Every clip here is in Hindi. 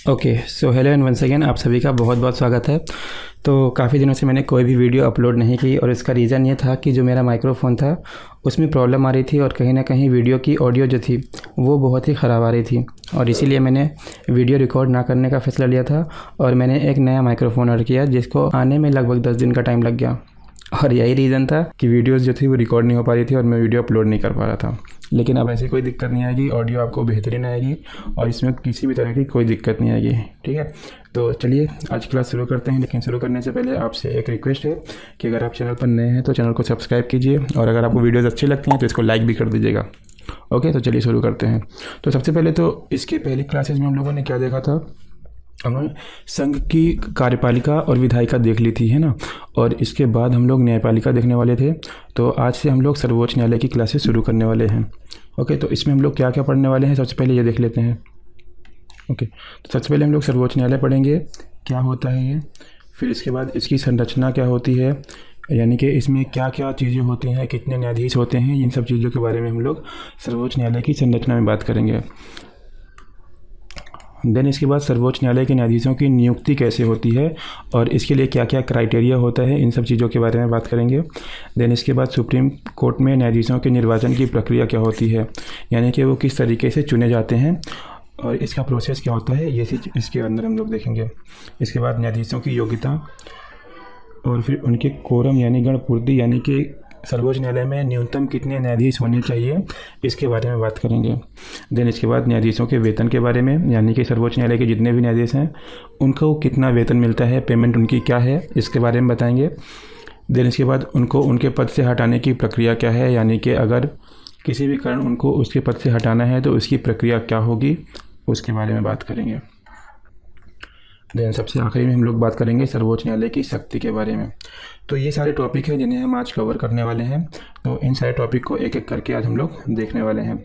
Okay so hello and once again आप सभी का बहुत बहुत स्वागत है। तो काफ़ी दिनों से मैंने कोई भी वीडियो अपलोड नहीं की और इसका रीज़न ये था कि जो मेरा माइक्रोफ़ोन था उसमें प्रॉब्लम आ रही थी और कहीं ना कहीं वीडियो की ऑडियो जो थी वो बहुत ही ख़राब आ रही थी और इसीलिए मैंने वीडियो रिकॉर्ड ना करने का फ़ैसला लिया था और मैंने एक नया माइक्रोफ़ोन ऑर्डर किया जिसको आने में लगभग 10 दिन का टाइम लग गया। और यही रीज़न था कि वीडियोस जो थी वो रिकॉर्ड नहीं हो पा रही थी और मैं वीडियो अपलोड नहीं कर पा रहा था। लेकिन अब ऐसी कोई दिक्कत नहीं आएगी, ऑडियो आपको बेहतरीन आएगी और इसमें किसी भी तरह की कोई दिक्कत नहीं आएगी। ठीक है, तो चलिए आज क्लास शुरू करते हैं। लेकिन शुरू करने से पहले आपसे एक रिक्वेस्ट है कि अगर आप चैनल पर नए हैं तो चैनल को सब्सक्राइब कीजिए और अगर आपको वीडियोज़ अच्छी लगती हैं तो इसको लाइक भी कर दीजिएगा। ओके, तो चलिए शुरू करते हैं। तो सबसे पहले तो इसके पहली क्लासेज में हम लोगों ने क्या देखा था, हमने संघ की कार्यपालिका और विधायिका देख ली थी, है ना। और इसके बाद हम लोग न्यायपालिका देखने वाले थे। तो आज से हम लोग सर्वोच्च न्यायालय की क्लासेस शुरू करने वाले हैं। ओके, तो इसमें हम लोग क्या क्या पढ़ने वाले हैं सबसे पहले ये देख लेते हैं। ओके, तो सबसे पहले हम लोग सर्वोच्च न्यायालय पढ़ेंगे, क्या होता है ये। फिर इसके बाद इसकी संरचना क्या होती है, यानी कि इसमें क्या क्या चीज़ें होती हैं, कितने न्यायाधीश होते हैं, इन सब चीज़ों के बारे में हम लोग सर्वोच्च न्यायालय की संरचना में बात करेंगे। देन इसके बाद सर्वोच्च न्यायालय के न्यायाधीशों की नियुक्ति कैसे होती है और इसके लिए क्या क्या क्राइटेरिया होता है, इन सब चीज़ों के बारे में बात करेंगे। देन इसके बाद सुप्रीम कोर्ट में न्यायाधीशों के निर्वाचन की प्रक्रिया क्या होती है, यानी कि वो किस तरीके से चुने जाते हैं और इसका प्रोसेस क्या होता है, ये चीज़ इसके अंदर हम लोग देखेंगे। इसके बाद न्यायाधीशों की योग्यता और फिर उनके कोरम यानी गणपूर्ति, यानी कि सर्वोच्च न्यायालय में न्यूनतम कितने न्यायाधीश होने चाहिए, इसके बारे में बात करेंगे। देन इसके बाद न्यायाधीशों के वेतन के बारे में, यानी कि सर्वोच्च न्यायालय के जितने भी न्यायाधीश हैं उनको कितना वेतन मिलता है, पेमेंट उनकी क्या है, इसके बारे में बताएंगे। देन इसके बाद उनको उनके पद से हटाने की प्रक्रिया क्या है, यानी कि अगर किसी भी कारण उनको उसके पद से हटाना है तो उसकी प्रक्रिया क्या होगी, उसके बारे में बात करेंगे। देन सबसे आखिरी में हम लोग बात करेंगे सर्वोच्च न्यायालय की शक्ति के बारे में। तो ये सारे टॉपिक हैं जिन्हें हम आज कवर करने वाले हैं। तो इन सारे टॉपिक को एक एक करके आज हम लोग देखने वाले हैं।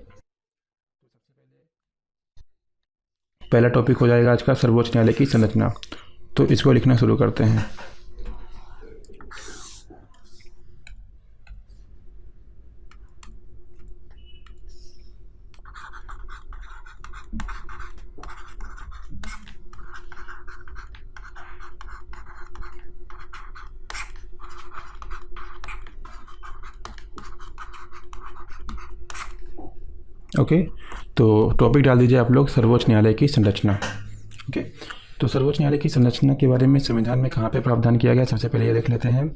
पहला टॉपिक हो जाएगा आज का सर्वोच्च न्यायालय की संरचना। तो इसको लिखना शुरू करते हैं। ओके, तो टॉपिक डाल दीजिए आप लोग, सर्वोच्च न्यायालय की संरचना। ओके, तो सर्वोच्च न्यायालय की संरचना के बारे में संविधान में कहाँ पे प्रावधान किया गया, सबसे पहले ये देख लेते हैं।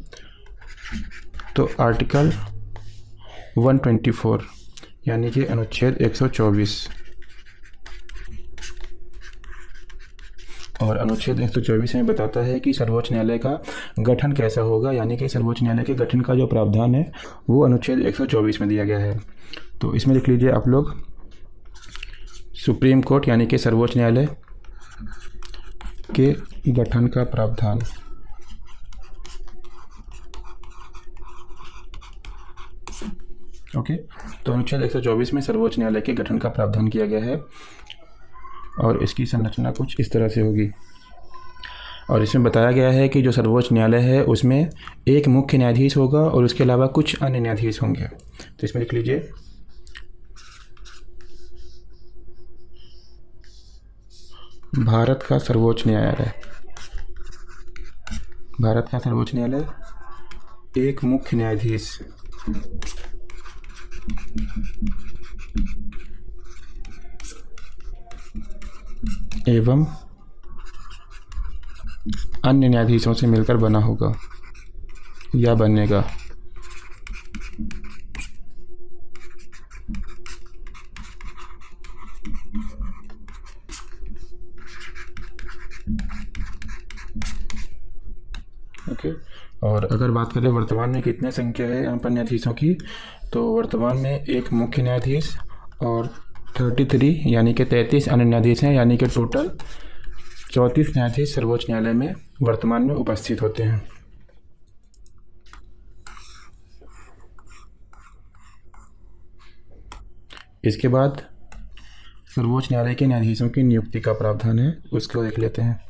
तो आर्टिकल 124 यानी कि अनुच्छेद 124 और अनुच्छेद 124 में बताता है कि सर्वोच्च न्यायालय का गठन कैसा होगा, यानी कि सर्वोच्च न्यायालय के गठन का जो प्रावधान है वो अनुच्छेद 124 में दिया गया है। तो इसमें लिख लीजिए आप लोग, सुप्रीम कोर्ट यानी कि सर्वोच्च न्यायालय के गठन का प्रावधान। ओके, तो अनुच्छेद 124 में सर्वोच्च न्यायालय के गठन का प्रावधान किया गया है और इसकी संरचना कुछ इस तरह से होगी। और इसमें बताया गया है कि जो सर्वोच्च न्यायालय है उसमें एक मुख्य न्यायाधीश होगा और उसके अलावा कुछ अन्य न्यायाधीश होंगे। तो इसमें लिख लीजिए, भारत का सर्वोच्च न्यायालय, भारत का सर्वोच्च न्यायालय एक मुख्य न्यायाधीश एवं अन्य न्यायाधीशों से मिलकर बना होगा या बनेगा। ओके, और अगर बात करें वर्तमान में कितने संख्या है यहाँ पर न्यायाधीशों की, तो वर्तमान में एक मुख्य न्यायाधीश और 33 यानी कि 33 अन्य न्यायाधीश हैं, यानी कि टोटल 34 न्यायाधीश सर्वोच्च न्यायालय में वर्तमान में उपस्थित होते हैं। इसके बाद सर्वोच्च न्यायालय के न्यायाधीशों की नियुक्ति का प्रावधान है, उसको देख लेते हैं।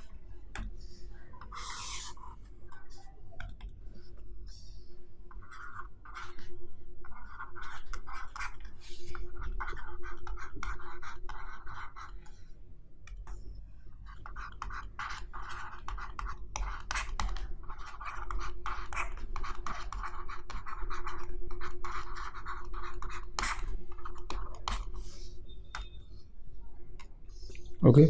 ओके,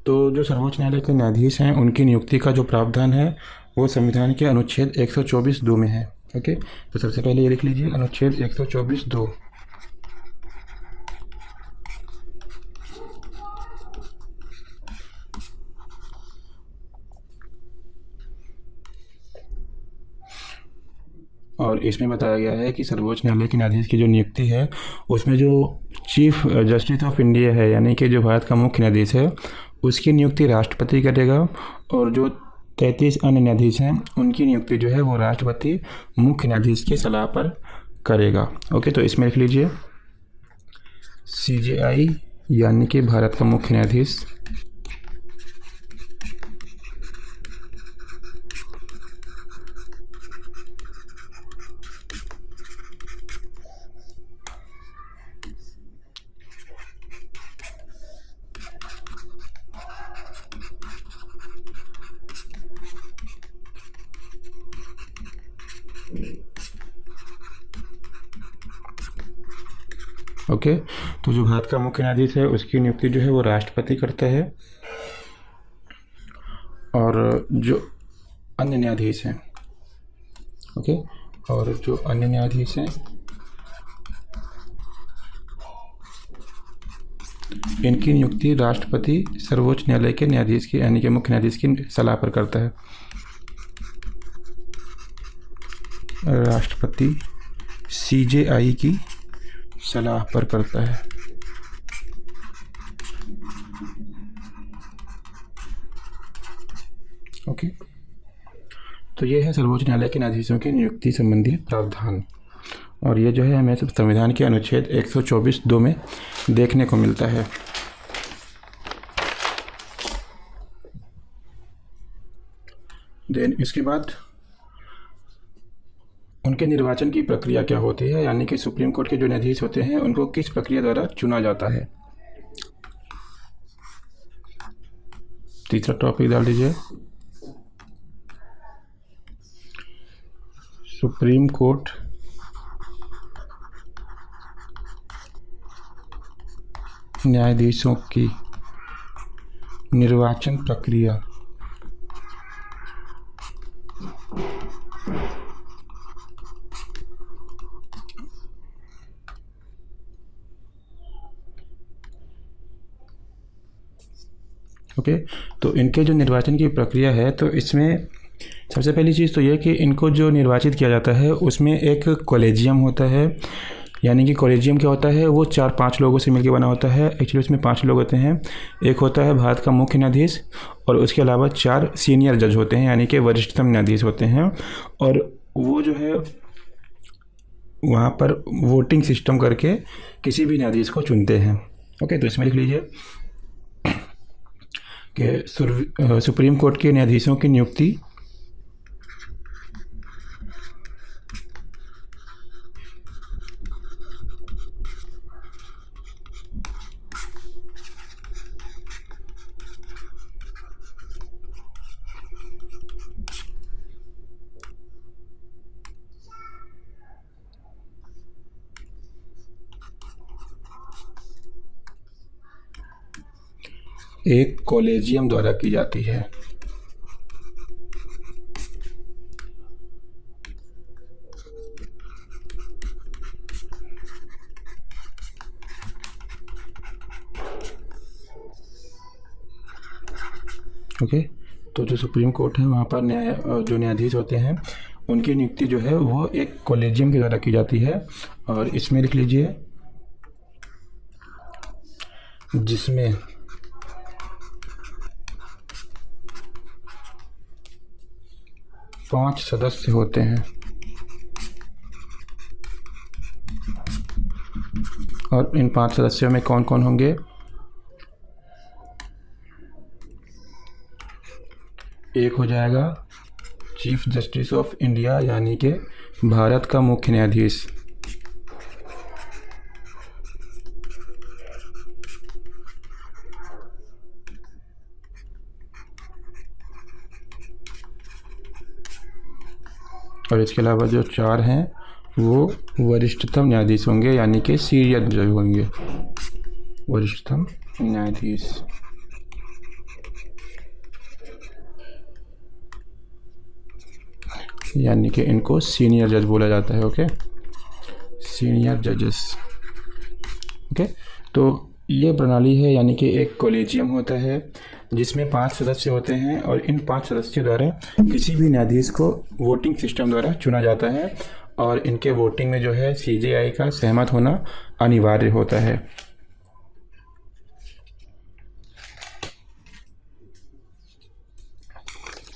तो जो सर्वोच्च न्यायालय के न्यायाधीश हैं उनकी नियुक्ति का जो प्रावधान है वो संविधान के अनुच्छेद 124(2) में है। ओके, तो सबसे पहले ये लिख लीजिए अनुच्छेद 124(2). और इसमें बताया गया है कि सर्वोच्च न्यायालय के न्यायाधीश की जो नियुक्ति है उसमें जो चीफ जस्टिस ऑफ इंडिया है यानी कि जो भारत का मुख्य न्यायाधीश है उसकी नियुक्ति राष्ट्रपति करेगा, और जो 33 अन्य न्यायाधीश हैं उनकी नियुक्ति जो है वो राष्ट्रपति मुख्य न्यायाधीश की सलाह पर करेगा। ओके, तो इसमें लिख लीजिए CJI यानी कि भारत का मुख्य न्यायाधीश ओके, तो जो भारत का मुख्य न्यायाधीश है उसकी नियुक्ति जो है वो राष्ट्रपति करता है, और जो अन्य न्यायाधीश हैं ओके, और जो अन्य न्यायाधीश हैं इनकी नियुक्ति राष्ट्रपति सर्वोच्च न्यायालय के न्यायाधीश की यानी कि मुख्य न्यायाधीश की सलाह पर करता है। राष्ट्रपति CJI की सलाह पर करता है। ओके, तो ये है सर्वोच्च न्यायालय के न्यायाधीशों की नियुक्ति संबंधी प्रावधान, और ये जो है हमें संविधान के अनुच्छेद 124(2) में देखने को मिलता है। देन इसके बाद उनके निर्वाचन की प्रक्रिया क्या होती है, यानी कि सुप्रीम कोर्ट के जो न्यायाधीश होते हैं उनको किस प्रक्रिया द्वारा चुना जाता है। तीसरा टॉपिक डाल दीजिए सुप्रीम कोर्ट न्यायाधीशों की निर्वाचन प्रक्रिया। ओके, तो इनके जो निर्वाचन की प्रक्रिया है तो इसमें सबसे पहली चीज़ तो यह कि इनको जो निर्वाचित किया जाता है उसमें एक कॉलेजियम होता है, यानी कि कॉलेजियम क्या होता है वो 4-5 लोगों से मिलकर बना होता है। एक्चुअली उसमें 5 लोग होते हैं, एक होता है भारत का मुख्य न्यायाधीश और उसके अलावा 4 सीनियर जज होते हैं यानी कि वरिष्ठतम न्यायाधीश होते हैं, और वो जो है वहाँ पर वोटिंग सिस्टम करके किसी भी न्यायाधीश को चुनते हैं। ओके, तो इसमें लिख लीजिए कि सुप्रीम कोर्ट के न्यायाधीशों की नियुक्ति एक कॉलेजियम द्वारा की जाती है। ओके, तो जो सुप्रीम कोर्ट है वहाँ पर जो न्यायाधीश होते हैं उनकी नियुक्ति जो है वो एक कॉलेजियम के द्वारा की जाती है, और इसमें लिख लीजिए जिसमें पांच सदस्य होते हैं, और इन 5 सदस्यों में कौन कौन होंगे। एक हो जाएगा चीफ जस्टिस ऑफ इंडिया यानी कि भारत का मुख्य न्यायाधीश, और इसके अलावा जो 4 हैं वो वरिष्ठतम न्यायाधीश होंगे यानी कि सीनियर जज होंगे, वरिष्ठतम न्यायाधीश। यानी कि इनको सीनियर जज बोला जाता है। ओके, सीनियर जजेस। ओके, तो ये प्रणाली है, यानी कि एक कॉलेजियम होता है जिसमें 5 सदस्य होते हैं और इन 5 सदस्यों द्वारा किसी भी न्यायाधीश को वोटिंग सिस्टम द्वारा चुना जाता है और इनके वोटिंग में जो है CJI का सहमत होना अनिवार्य होता है।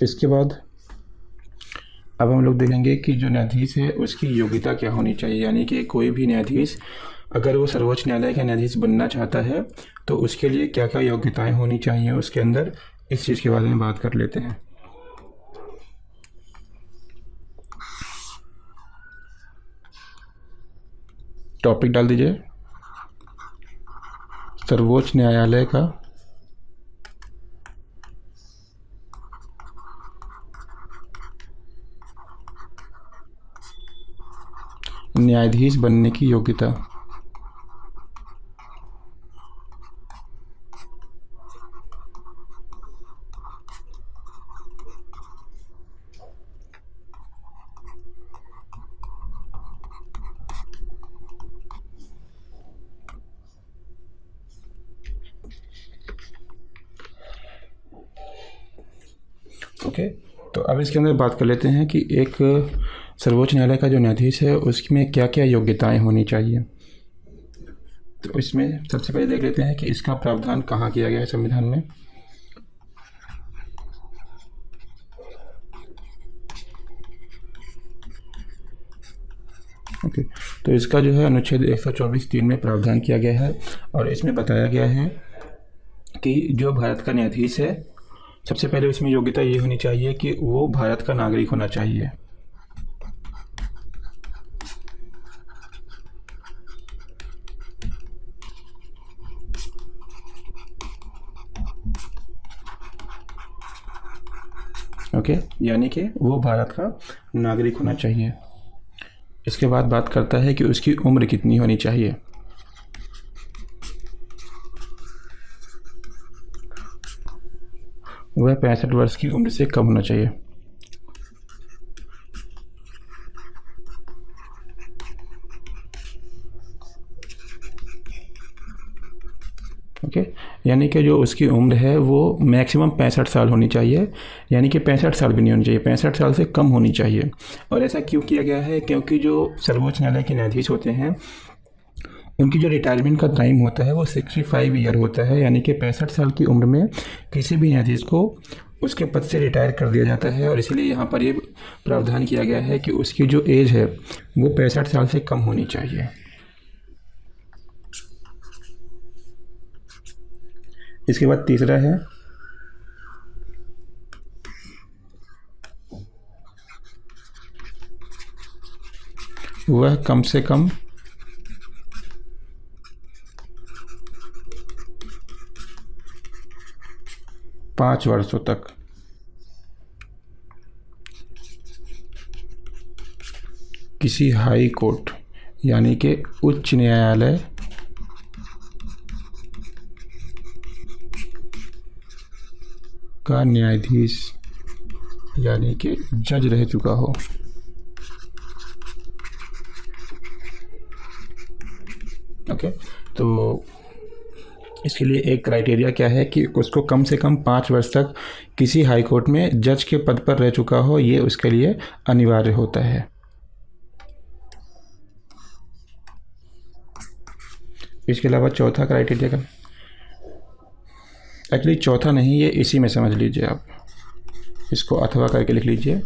इसके बाद अब हम लोग देखेंगे कि जो न्यायाधीश है उसकी योग्यता क्या होनी चाहिए, यानी कि कोई भी न्यायाधीश अगर वो सर्वोच्च न्यायालय का न्यायाधीश बनना चाहता है तो उसके लिए क्या क्या योग्यताएं होनी चाहिए उसके अंदर, इस चीज़ के बारे में बात कर लेते हैं। टॉपिक डाल दीजिए, सर्वोच्च न्यायालय का न्यायाधीश बनने की योग्यता। ओके, तो अब इसके अंदर बात कर लेते हैं कि एक सर्वोच्च न्यायालय का जो न्यायाधीश है उसमें क्या क्या योग्यताएं होनी चाहिए। तो इसमें सबसे पहले देख लेते हैं कि इसका प्रावधान कहाँ किया गया है संविधान में। ओके, तो इसका जो है अनुच्छेद 124(3) में प्रावधान किया गया है और इसमें बताया गया है कि जो भारत का न्यायाधीश है सबसे पहले उसमें योग्यता ये होनी चाहिए कि वो भारत का नागरिक होना चाहिए। ओके, यानी कि वो भारत का नागरिक होना चाहिए। इसके बाद बात करता है कि उसकी उम्र कितनी होनी चाहिए। वह 65 वर्ष की उम्र से कम होना चाहिए। ओके, यानी कि जो उसकी उम्र है वो मैक्सिमम 65 साल होनी चाहिए, यानी कि 65 साल भी नहीं होनी चाहिए, 65 साल से कम होनी चाहिए। और ऐसा क्यों किया गया है, क्योंकि जो सर्वोच्च न्यायालय के न्यायाधीश होते हैं उनकी जो रिटायरमेंट का टाइम होता है वो 65 ईयर होता है, यानी कि 65 साल की उम्र में किसी भी न्यायाधीश को उसके पद से रिटायर कर दिया जाता है। और इसीलिए यहाँ पर ये प्रावधान किया गया है कि उसकी जो एज है वो 65 साल से कम होनी चाहिए। इसके बाद तीसरा है वह कम से कम 5 वर्षों तक किसी हाई कोर्ट यानी कि उच्च न्यायालय का न्यायाधीश यानी कि जज रह चुका हो। ओके, तो इसके लिए एक क्राइटेरिया क्या है कि उसको कम से कम 5 वर्ष तक किसी हाई कोर्ट में जज के पद पर रह चुका हो, ये उसके लिए अनिवार्य होता है। इसके अलावा चौथा क्राइटेरिया का, एक्चुअली चौथा नहीं, ये इसी में समझ लीजिए, आप इसको अथवा करके लिख लीजिए।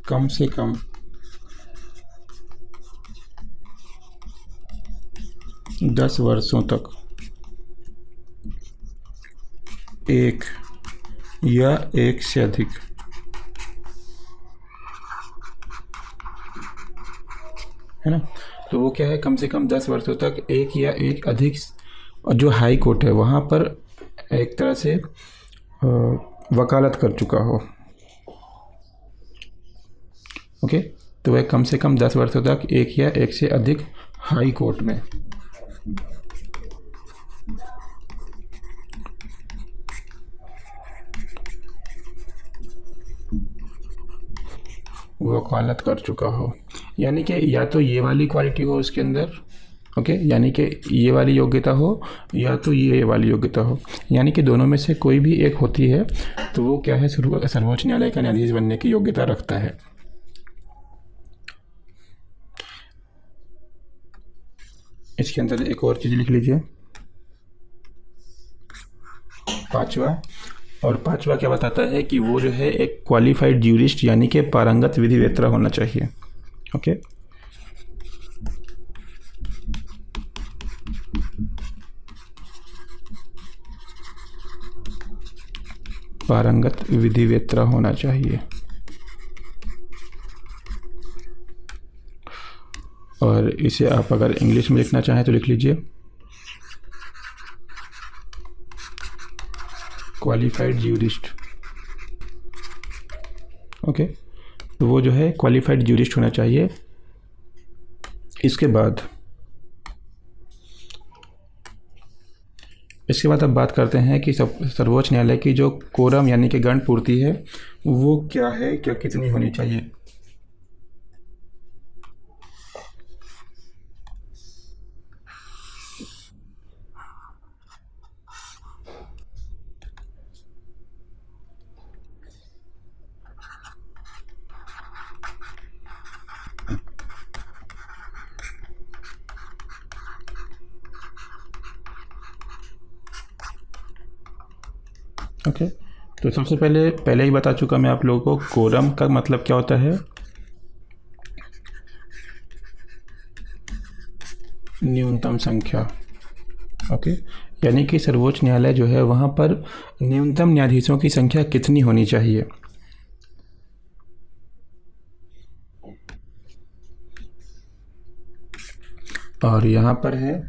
कम से कम 10 वर्षों तक एक या एक से अधिक है ना। तो वो क्या है, कम से कम 10 वर्षों तक एक या एक अधिक, और जो हाई कोर्ट है वहाँ पर एक तरह से वकालत कर चुका हो। ओके, तो वह कम से कम 10 वर्षों तक एक या एक से अधिक हाई कोर्ट में वकालत कर चुका हो, यानी कि या तो ये वाली क्वालिटी हो उसके अंदर, ओके, यानी कि ये वाली योग्यता हो या तो ये वाली योग्यता हो, यानी कि दोनों में से कोई भी एक होती है तो वो क्या है, सर्वोच्च न्यायालय का न्यायाधीश बनने की योग्यता रखता है। इसके अंदर एक और चीज़ लिख लीजिए, पांचवा क्या बताता है कि वो जो है एक क्वालिफाइड ज्यूरिस्ट यानी कि पारंगत विधिवेत्ता होना चाहिए। ओके, पारंगत विधिवेत्ता होना चाहिए। और इसे आप अगर इंग्लिश में लिखना चाहें तो लिख लीजिए क्वालिफाइड ज्यूरिस्ट। ओके, तो वो जो है क्वालिफाइड ज्यूरिस्ट होना चाहिए। इसके बाद अब बात करते हैं कि सर्वोच्च न्यायालय की जो कोरम यानी कि गण पूर्ति है वो क्या है, क्या कितनी होनी चाहिए। ओके, तो सबसे पहले ही बता चुका मैं आप लोगों को, कोरम का मतलब क्या होता है, न्यूनतम संख्या। ओके, यानी कि सर्वोच्च न्यायालय जो है वहाँ पर न्यूनतम न्यायाधीशों की संख्या कितनी होनी चाहिए। और यहाँ पर है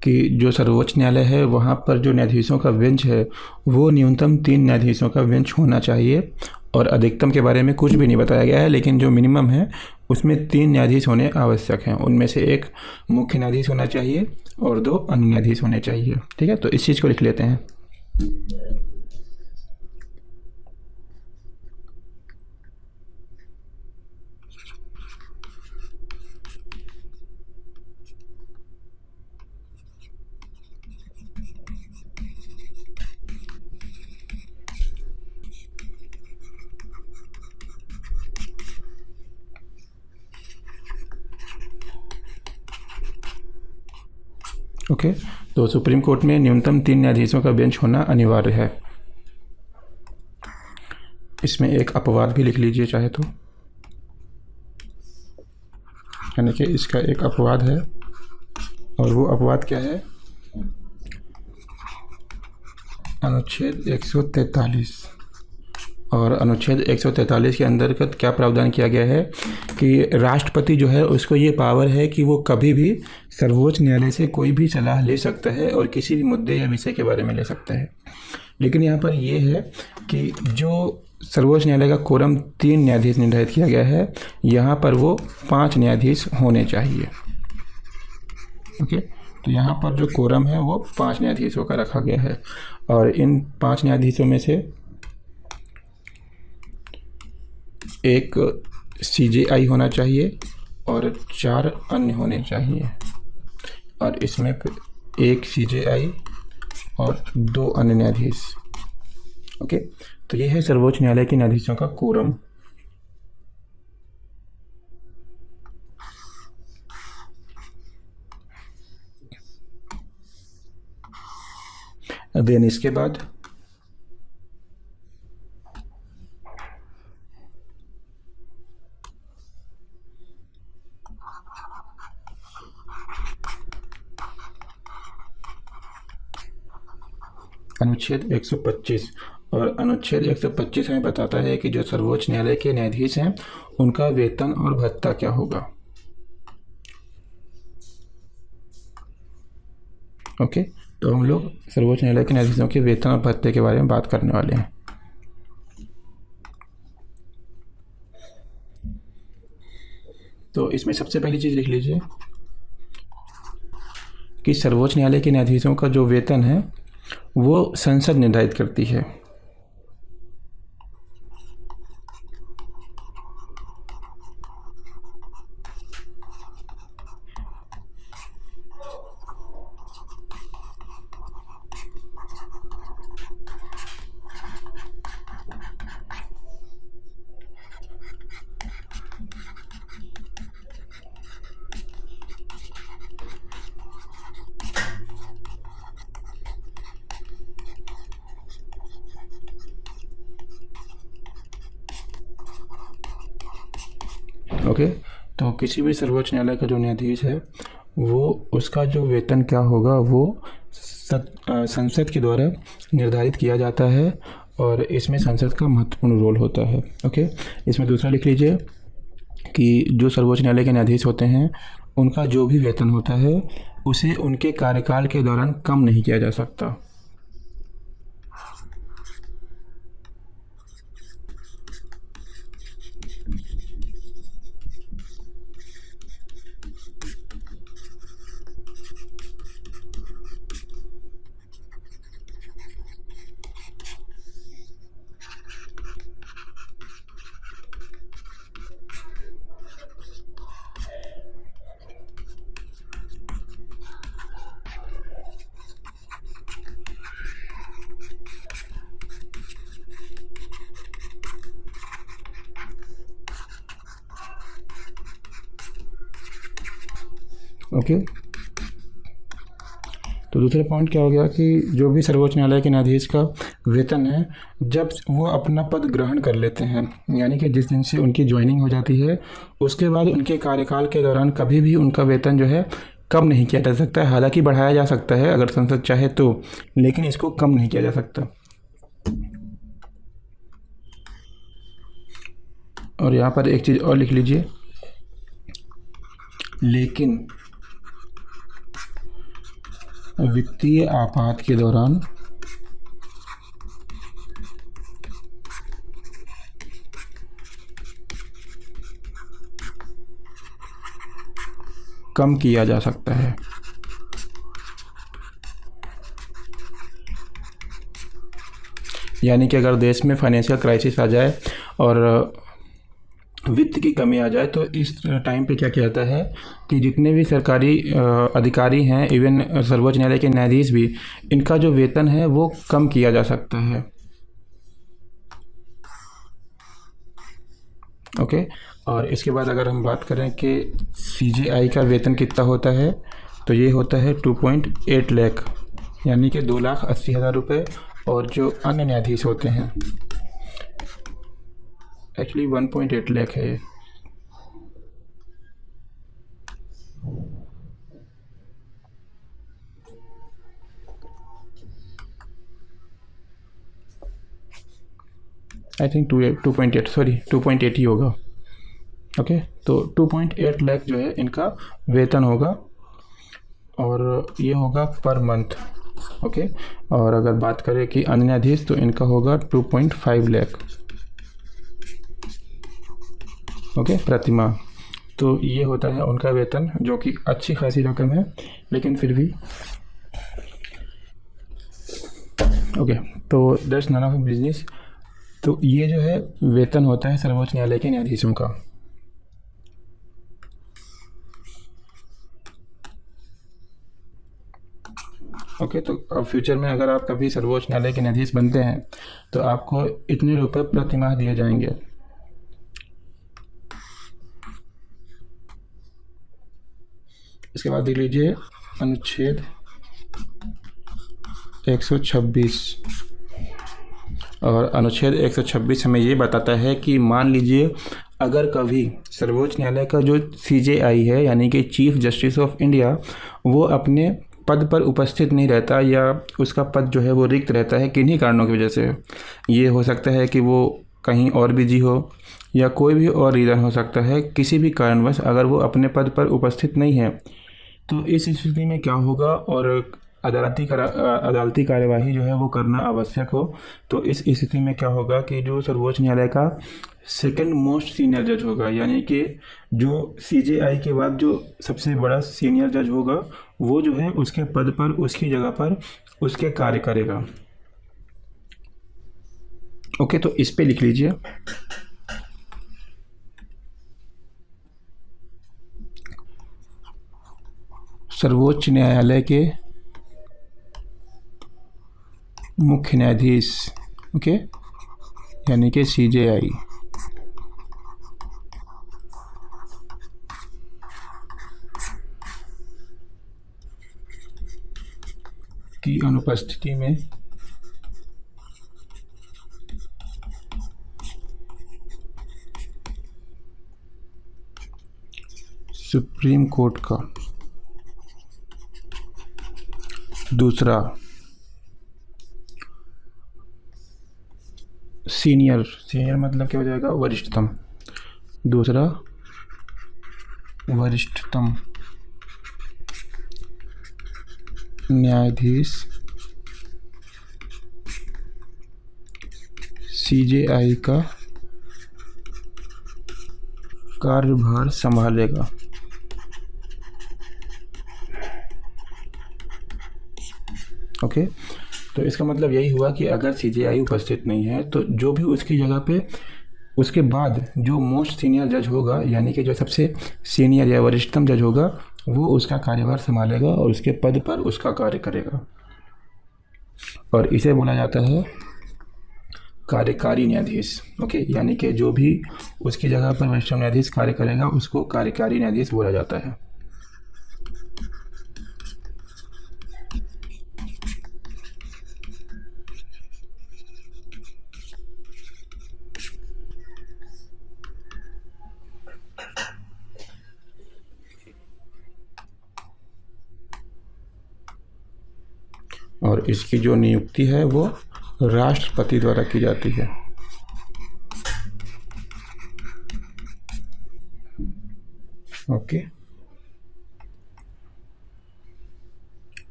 कि जो सर्वोच्च न्यायालय है वहाँ पर जो न्यायाधीशों का बेंच है वो न्यूनतम 3 न्यायाधीशों का बेंच होना चाहिए। और अधिकतम के बारे में कुछ भी नहीं बताया गया है, लेकिन जो मिनिमम है उसमें 3 न्यायाधीश होने आवश्यक हैं। उनमें से एक मुख्य न्यायाधीश होना चाहिए और 2 अन्य न्यायाधीश होने चाहिए। ठीक है, तो इस चीज़ को लिख लेते हैं। ओके, तो सुप्रीम कोर्ट में न्यूनतम 3 न्यायाधीशों का बेंच होना अनिवार्य है। इसमें एक अपवाद भी लिख लीजिए चाहे तो, यानी कि इसका एक अपवाद है और वो अपवाद क्या है, अनुच्छेद 143। और अनुच्छेद 143 के अंतर्गत क्या प्रावधान किया गया है कि राष्ट्रपति जो है उसको ये पावर है कि वो कभी भी सर्वोच्च न्यायालय से कोई भी सलाह ले सकता है और किसी भी मुद्दे या विषय के बारे में ले सकता है। लेकिन यहाँ पर ये है कि जो सर्वोच्च न्यायालय का कोरम 3 न्यायाधीश निर्धारित किया गया है, यहाँ पर वो 5 न्यायाधीश होने चाहिए। ओके, तो यहाँ पर जो कोरम है वो 5 न्यायाधीशों का रखा गया है। और इन 5 न्यायाधीशों में से एक CJI होना चाहिए और 4 अन्य होने चाहिए। और इसमें एक CJI और 2 अन्य न्यायाधीश। ओके, तो ये है सर्वोच्च न्यायालय के न्यायाधीशों का कोरम। देन इसके बाद अनुच्छेद 125। और अनुच्छेद 125 हमें बताता है कि जो सर्वोच्च न्यायालय के न्यायाधीश हैं उनका वेतन और भत्ता क्या होगा। ओके, तो हम लोग सर्वोच्च न्यायालय के न्यायाधीशों के वेतन और भत्ते के बारे में बात करने वाले हैं। तो इसमें सबसे पहली चीज़ लिख लीजिए कि सर्वोच्च न्यायालय के न्यायाधीशों का जो वेतन है वो संसद निर्धारित करती है। ओके, तो किसी भी सर्वोच्च न्यायालय का जो न्यायाधीश है वो उसका जो वेतन क्या होगा वो संसद के द्वारा निर्धारित किया जाता है और इसमें संसद का महत्वपूर्ण रोल होता है। ओके, इसमें दूसरा लिख लीजिए कि जो सर्वोच्च न्यायालय के न्यायाधीश होते हैं उनका जो भी वेतन होता है उसे उनके कार्यकाल के दौरान कम नहीं किया जा सकता। ओके, तो दूसरा पॉइंट क्या हो गया कि जो भी सर्वोच्च न्यायालय के न्यायाधीश का वेतन है जब वो अपना पद ग्रहण कर लेते हैं, यानी कि जिस दिन से उनकी ज्वाइनिंग हो जाती है उसके बाद उनके कार्यकाल के दौरान कभी भी उनका वेतन जो है कम नहीं किया जा सकता है। हालांकि बढ़ाया जा सकता है अगर संसद चाहे तो, लेकिन इसको कम नहीं किया जा सकता। और यहाँ पर एक चीज़ और लिख लीजिए, लेकिन वित्तीय आपात के दौरान कम किया जा सकता है। यानी कि अगर देश में फाइनेंशियल क्राइसिस आ जाए और वित्त की कमी आ जाए तो इस टाइम पे क्या किया जाता है कि जितने भी सरकारी अधिकारी हैं, इवन सर्वोच्च न्यायालय के न्यायाधीश भी, इनका जो वेतन है वो कम किया जा सकता है। ओके, और इसके बाद अगर हम बात करें कि CJI का वेतन कितना होता है तो ये होता है 2.8 लाख, यानी कि 2,80,000 रुपये। और जो अन्य न्यायाधीश होते हैं एक्चुअली 1.8 लाख है ये। आई थिंक 2.8 सॉरी 2.8 ही होगा। ओके, तो 2.8 लाख जो है इनका वेतन होगा और ये होगा पर मंथ। ओके, और अगर बात करें कि अन्य न्यायाधीश तो इनका होगा 2.5 लाख। ओके, प्रति माह। तो ये होता है उनका वेतन, जो कि अच्छी खासी रकम है, लेकिन फिर भी ओके। तो दैट्स नन ऑफ बिजनेस। तो ये जो है वेतन होता है सर्वोच्च न्यायालय के न्यायाधीशों का। ओके, तो अब फ्यूचर में अगर आप कभी सर्वोच्च न्यायालय के न्यायाधीश बनते हैं तो आपको इतने रुपए प्रति माह दिए जाएंगे। इसके बाद देख लीजिए अनुच्छेद 126। और अनुच्छेद 126 हमें ये बताता है कि मान लीजिए अगर कभी सर्वोच्च न्यायालय का जो CJI है, यानी कि चीफ जस्टिस ऑफ इंडिया, वो अपने पद पर उपस्थित नहीं रहता या उसका पद जो है वो रिक्त रहता है किन्हीं कारणों की वजह से। ये हो सकता है कि वो कहीं और बिजी हो या कोई भी और रीज़न हो सकता है। किसी भी कारणवश अगर वो अपने पद पर उपस्थित नहीं है तो इस स्थिति में क्या होगा, और अदालती कार्यवाही जो है वो करना आवश्यक हो, तो इस स्थिति में क्या होगा कि जो सर्वोच्च न्यायालय का सेकंड मोस्ट सीनियर जज होगा, यानी कि जो CJI के बाद जो सबसे बड़ा सीनियर जज होगा, वो जो है उसके पद पर, उसकी जगह पर उसके कार्य करेगा। ओके, तो इस पे लिख लीजिए सर्वोच्च न्यायालय के मुख्य न्यायाधीश, ओके, यानी कि CJI की अनुपस्थिति में सुप्रीम कोर्ट का, दूसरा सीनियर मतलब क्या हो जाएगा, वरिष्ठतम, दूसरा वरिष्ठतम न्यायाधीश CJI का कार्यभार संभालेगा। ओके, तो इसका मतलब यही हुआ कि अगर CJI उपस्थित नहीं है तो जो भी उसकी जगह पे उसके बाद जो मोस्ट सीनियर जज होगा, यानी कि जो सबसे सीनियर या वरिष्ठतम जज होगा, वो उसका कार्यभार संभालेगा और उसके पद पर उसका कार्य करेगा, और इसे बोला जाता है कार्यकारी न्यायाधीश। ओके, यानी कि जो भी उसकी जगह पर वरिष्ठतम न्यायाधीश कार्य करेगा उसको कार्यकारी न्यायाधीश बोला जाता है। और इसकी जो नियुक्ति है वो राष्ट्रपति द्वारा की जाती है। ओके,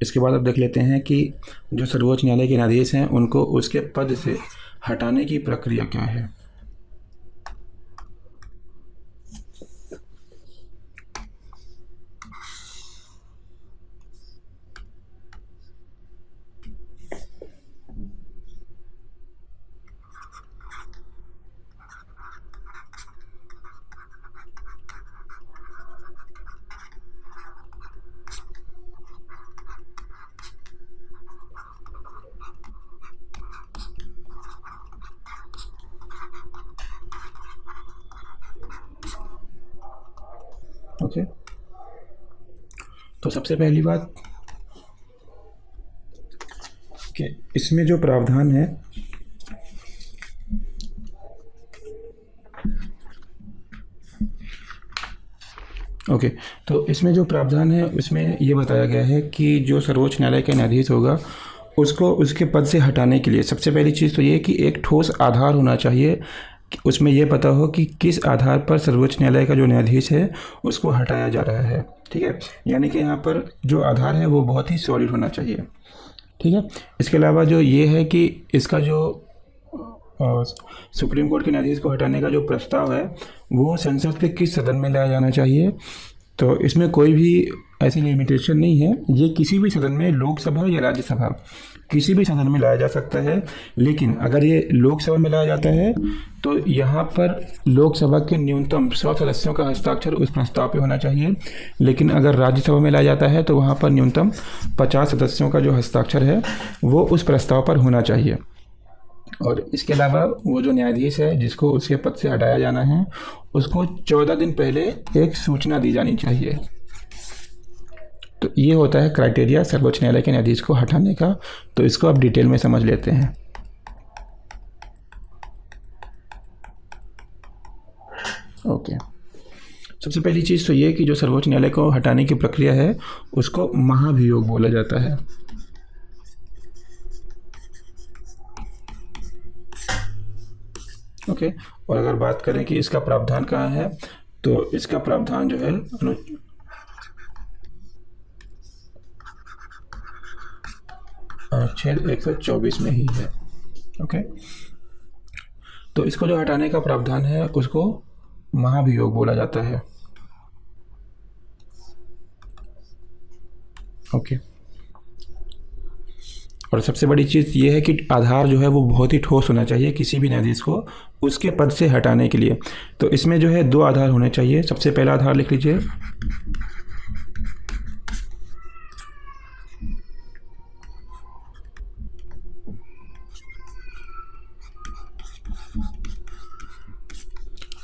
इसके बाद अब देख लेते हैं कि जो सर्वोच्च न्यायालय के न्यायाधीश हैं उनको उसके पद से हटाने की प्रक्रिया क्या है। ओके, तो सबसे पहली बात कि इसमें जो प्रावधान है ओके, तो इसमें जो प्रावधान है उसमें ये बताया गया है कि जो सर्वोच्च न्यायालय का न्यायाधीश होगा उसको उसके पद से हटाने के लिए सबसे पहली चीज़ तो ये कि एक ठोस आधार होना चाहिए, उसमें यह पता हो कि किस आधार पर सर्वोच्च न्यायालय का जो न्यायाधीश है उसको हटाया जा रहा है। ठीक है, यानी कि यहाँ पर जो आधार है वो बहुत ही सॉलिड होना चाहिए। ठीक है, इसके अलावा जो ये है कि इसका जो सुप्रीम कोर्ट के न्यायाधीश को हटाने का जो प्रस्ताव है वो संसद के किस सदन में लाया जाना चाहिए, तो इसमें कोई भी ऐसी लिमिटेशन नहीं है, ये किसी भी सदन में, लोकसभा या राज्यसभा, किसी भी सदन में लाया जा सकता है। लेकिन अगर ये लोकसभा में लाया जाता है तो यहाँ पर लोकसभा के न्यूनतम 100 सदस्यों का हस्ताक्षर उस प्रस्ताव पे होना चाहिए, लेकिन अगर राज्यसभा में लाया जाता है तो वहाँ पर न्यूनतम 50 सदस्यों का जो हस्ताक्षर है वो उस प्रस्ताव पर होना चाहिए। और इसके अलावा वो जो न्यायाधीश है जिसको उसके पद से हटाया जाना है उसको 14 दिन पहले एक सूचना दी जानी चाहिए। तो ये होता है क्राइटेरिया सर्वोच्च न्यायालय के न्यायाधीश को हटाने का। तो इसको अब डिटेल में समझ लेते हैं। ओके, सबसे पहली चीज़ तो ये कि जो सर्वोच्च न्यायालय को हटाने की प्रक्रिया है उसको महाभियोग बोला जाता है। ओके, और अगर बात करें कि इसका प्रावधान कहाँ है, तो इसका प्रावधान जो है अनुच्छेद 124 में ही है। ओके, तो इसको जो हटाने का प्रावधान है उसको महाभियोग बोला जाता है। ओके, और सबसे बड़ी चीज़ ये है कि आधार जो है वो बहुत ही ठोस होना चाहिए किसी भी न्यायाधीश को उसके पद से हटाने के लिए। तो इसमें जो है 2 आधार होने चाहिए। सबसे पहला आधार लिख लीजिए,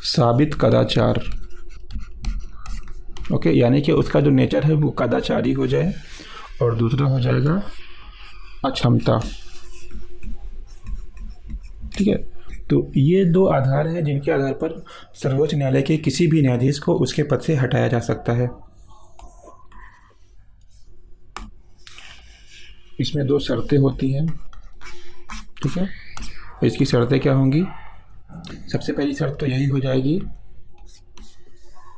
साबित कदाचार। ओके, यानी कि उसका जो नेचर है वो कदाचारी हो जाए। और दूसरा हो जाएगा अक्षमता। ठीक है, तो ये दो आधार हैं जिनके आधार पर सर्वोच्च न्यायालय के किसी भी न्यायाधीश को उसके पद से हटाया जा सकता है। इसमें दो शर्तें होती हैं, ठीक है। इसकी शर्तें क्या होंगी? सबसे पहली शर्त तो यही हो जाएगी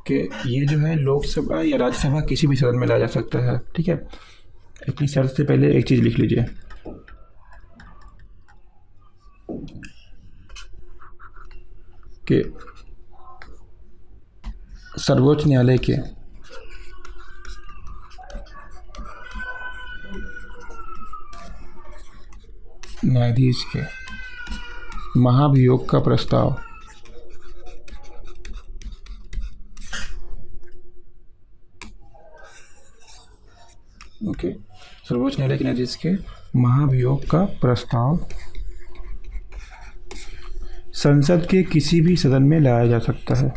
कि ये जो है लोकसभा या राज्यसभा किसी भी सदन में लाया जा सकता है, ठीक है। इसकी शर्त से पहले एक चीज़ लिख लीजिए कि सर्वोच्च न्यायालय के न्यायाधीश के महाभियोग का प्रस्ताव सर्वोच्च न्यायालय के न्यायाधीश के महाभियोग का प्रस्ताव संसद के किसी भी सदन में लाया जा सकता है।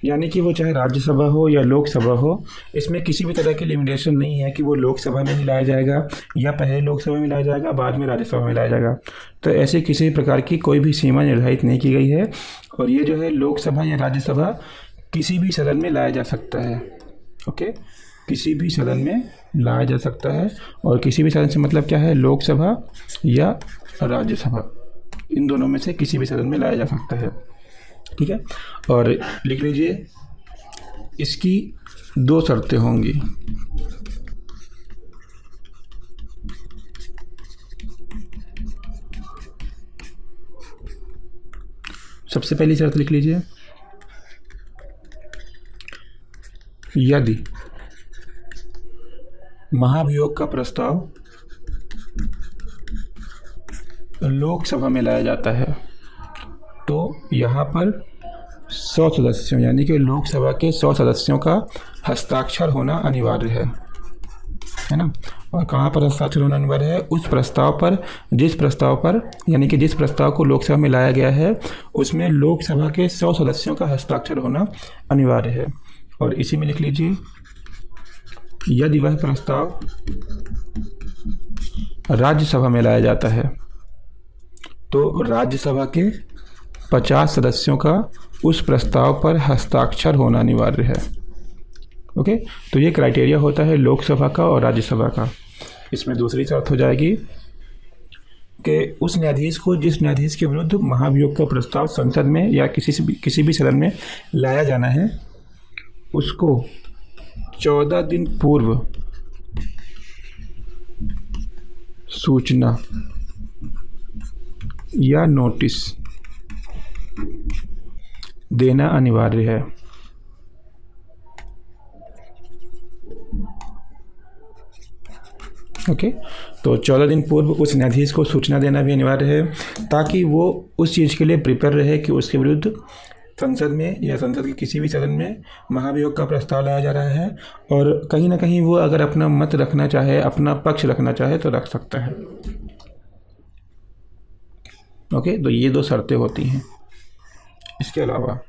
यानी कि वो चाहे राज्यसभा हो या लोकसभा हो, इसमें किसी भी तरह की लिमिटेशन नहीं है कि वो लोकसभा में ही लाया जाएगा या पहले लोकसभा में लाया जाएगा बाद में राज्यसभा में लाया जाएगा। तो ऐसे किसी प्रकार की कोई भी सीमा निर्धारित नहीं की गई है और ये जो है लोकसभा या राज्यसभा किसी भी सदन में लाया जा सकता है। किसी भी सदन में लाया जा सकता है और किसी भी सदन से मतलब क्या है? लोकसभा या राज्यसभा, इन दोनों में से किसी भी सदन में लाया जा सकता है, ठीक है। और लिख लीजिए इसकी दो शर्तें होंगी। सबसे पहली शर्त लिख लीजिए, यदि महाभियोग का प्रस्ताव लोकसभा में लाया जाता है तो यहाँ पर 100 सदस्यों यानी कि लोकसभा के 100 सदस्यों का हस्ताक्षर होना अनिवार्य है ना। और कहाँ पर हस्ताक्षर होना अनिवार्य है? उस प्रस्ताव पर, जिस प्रस्ताव को लोकसभा में लाया गया है उसमें लोकसभा के 100 सदस्यों का हस्ताक्षर होना अनिवार्य है। और इसी में लिख लीजिए, यदि वह प्रस्ताव राज्यसभा में लाया जाता है तो राज्यसभा के 50 सदस्यों का उस प्रस्ताव पर हस्ताक्षर होना अनिवार्य है। तो ये क्राइटेरिया होता है लोकसभा का और राज्यसभा का। इसमें दूसरी शर्त हो जाएगी कि उस न्यायाधीश को, जिस न्यायाधीश के विरुद्ध महाभियोग का प्रस्ताव संसद में या किसी भी सदन में लाया जाना है, उसको 14 दिन पूर्व सूचना या नोटिस देना अनिवार्य है। तो 14 दिन पूर्व उस न्यायाधीश को सूचना देना भी अनिवार्य है ताकि वो उस चीज़ के लिए प्रिपेयर रहे कि उसके विरुद्ध संसद में या संसद के किसी भी सदन में महाभियोग का प्रस्ताव लाया जा रहा है और कहीं ना कहीं वो अगर अपना मत रखना चाहे, अपना पक्ष रखना चाहे तो रख सकता है। तो ये दो शर्तें होती हैं। इसके अलावा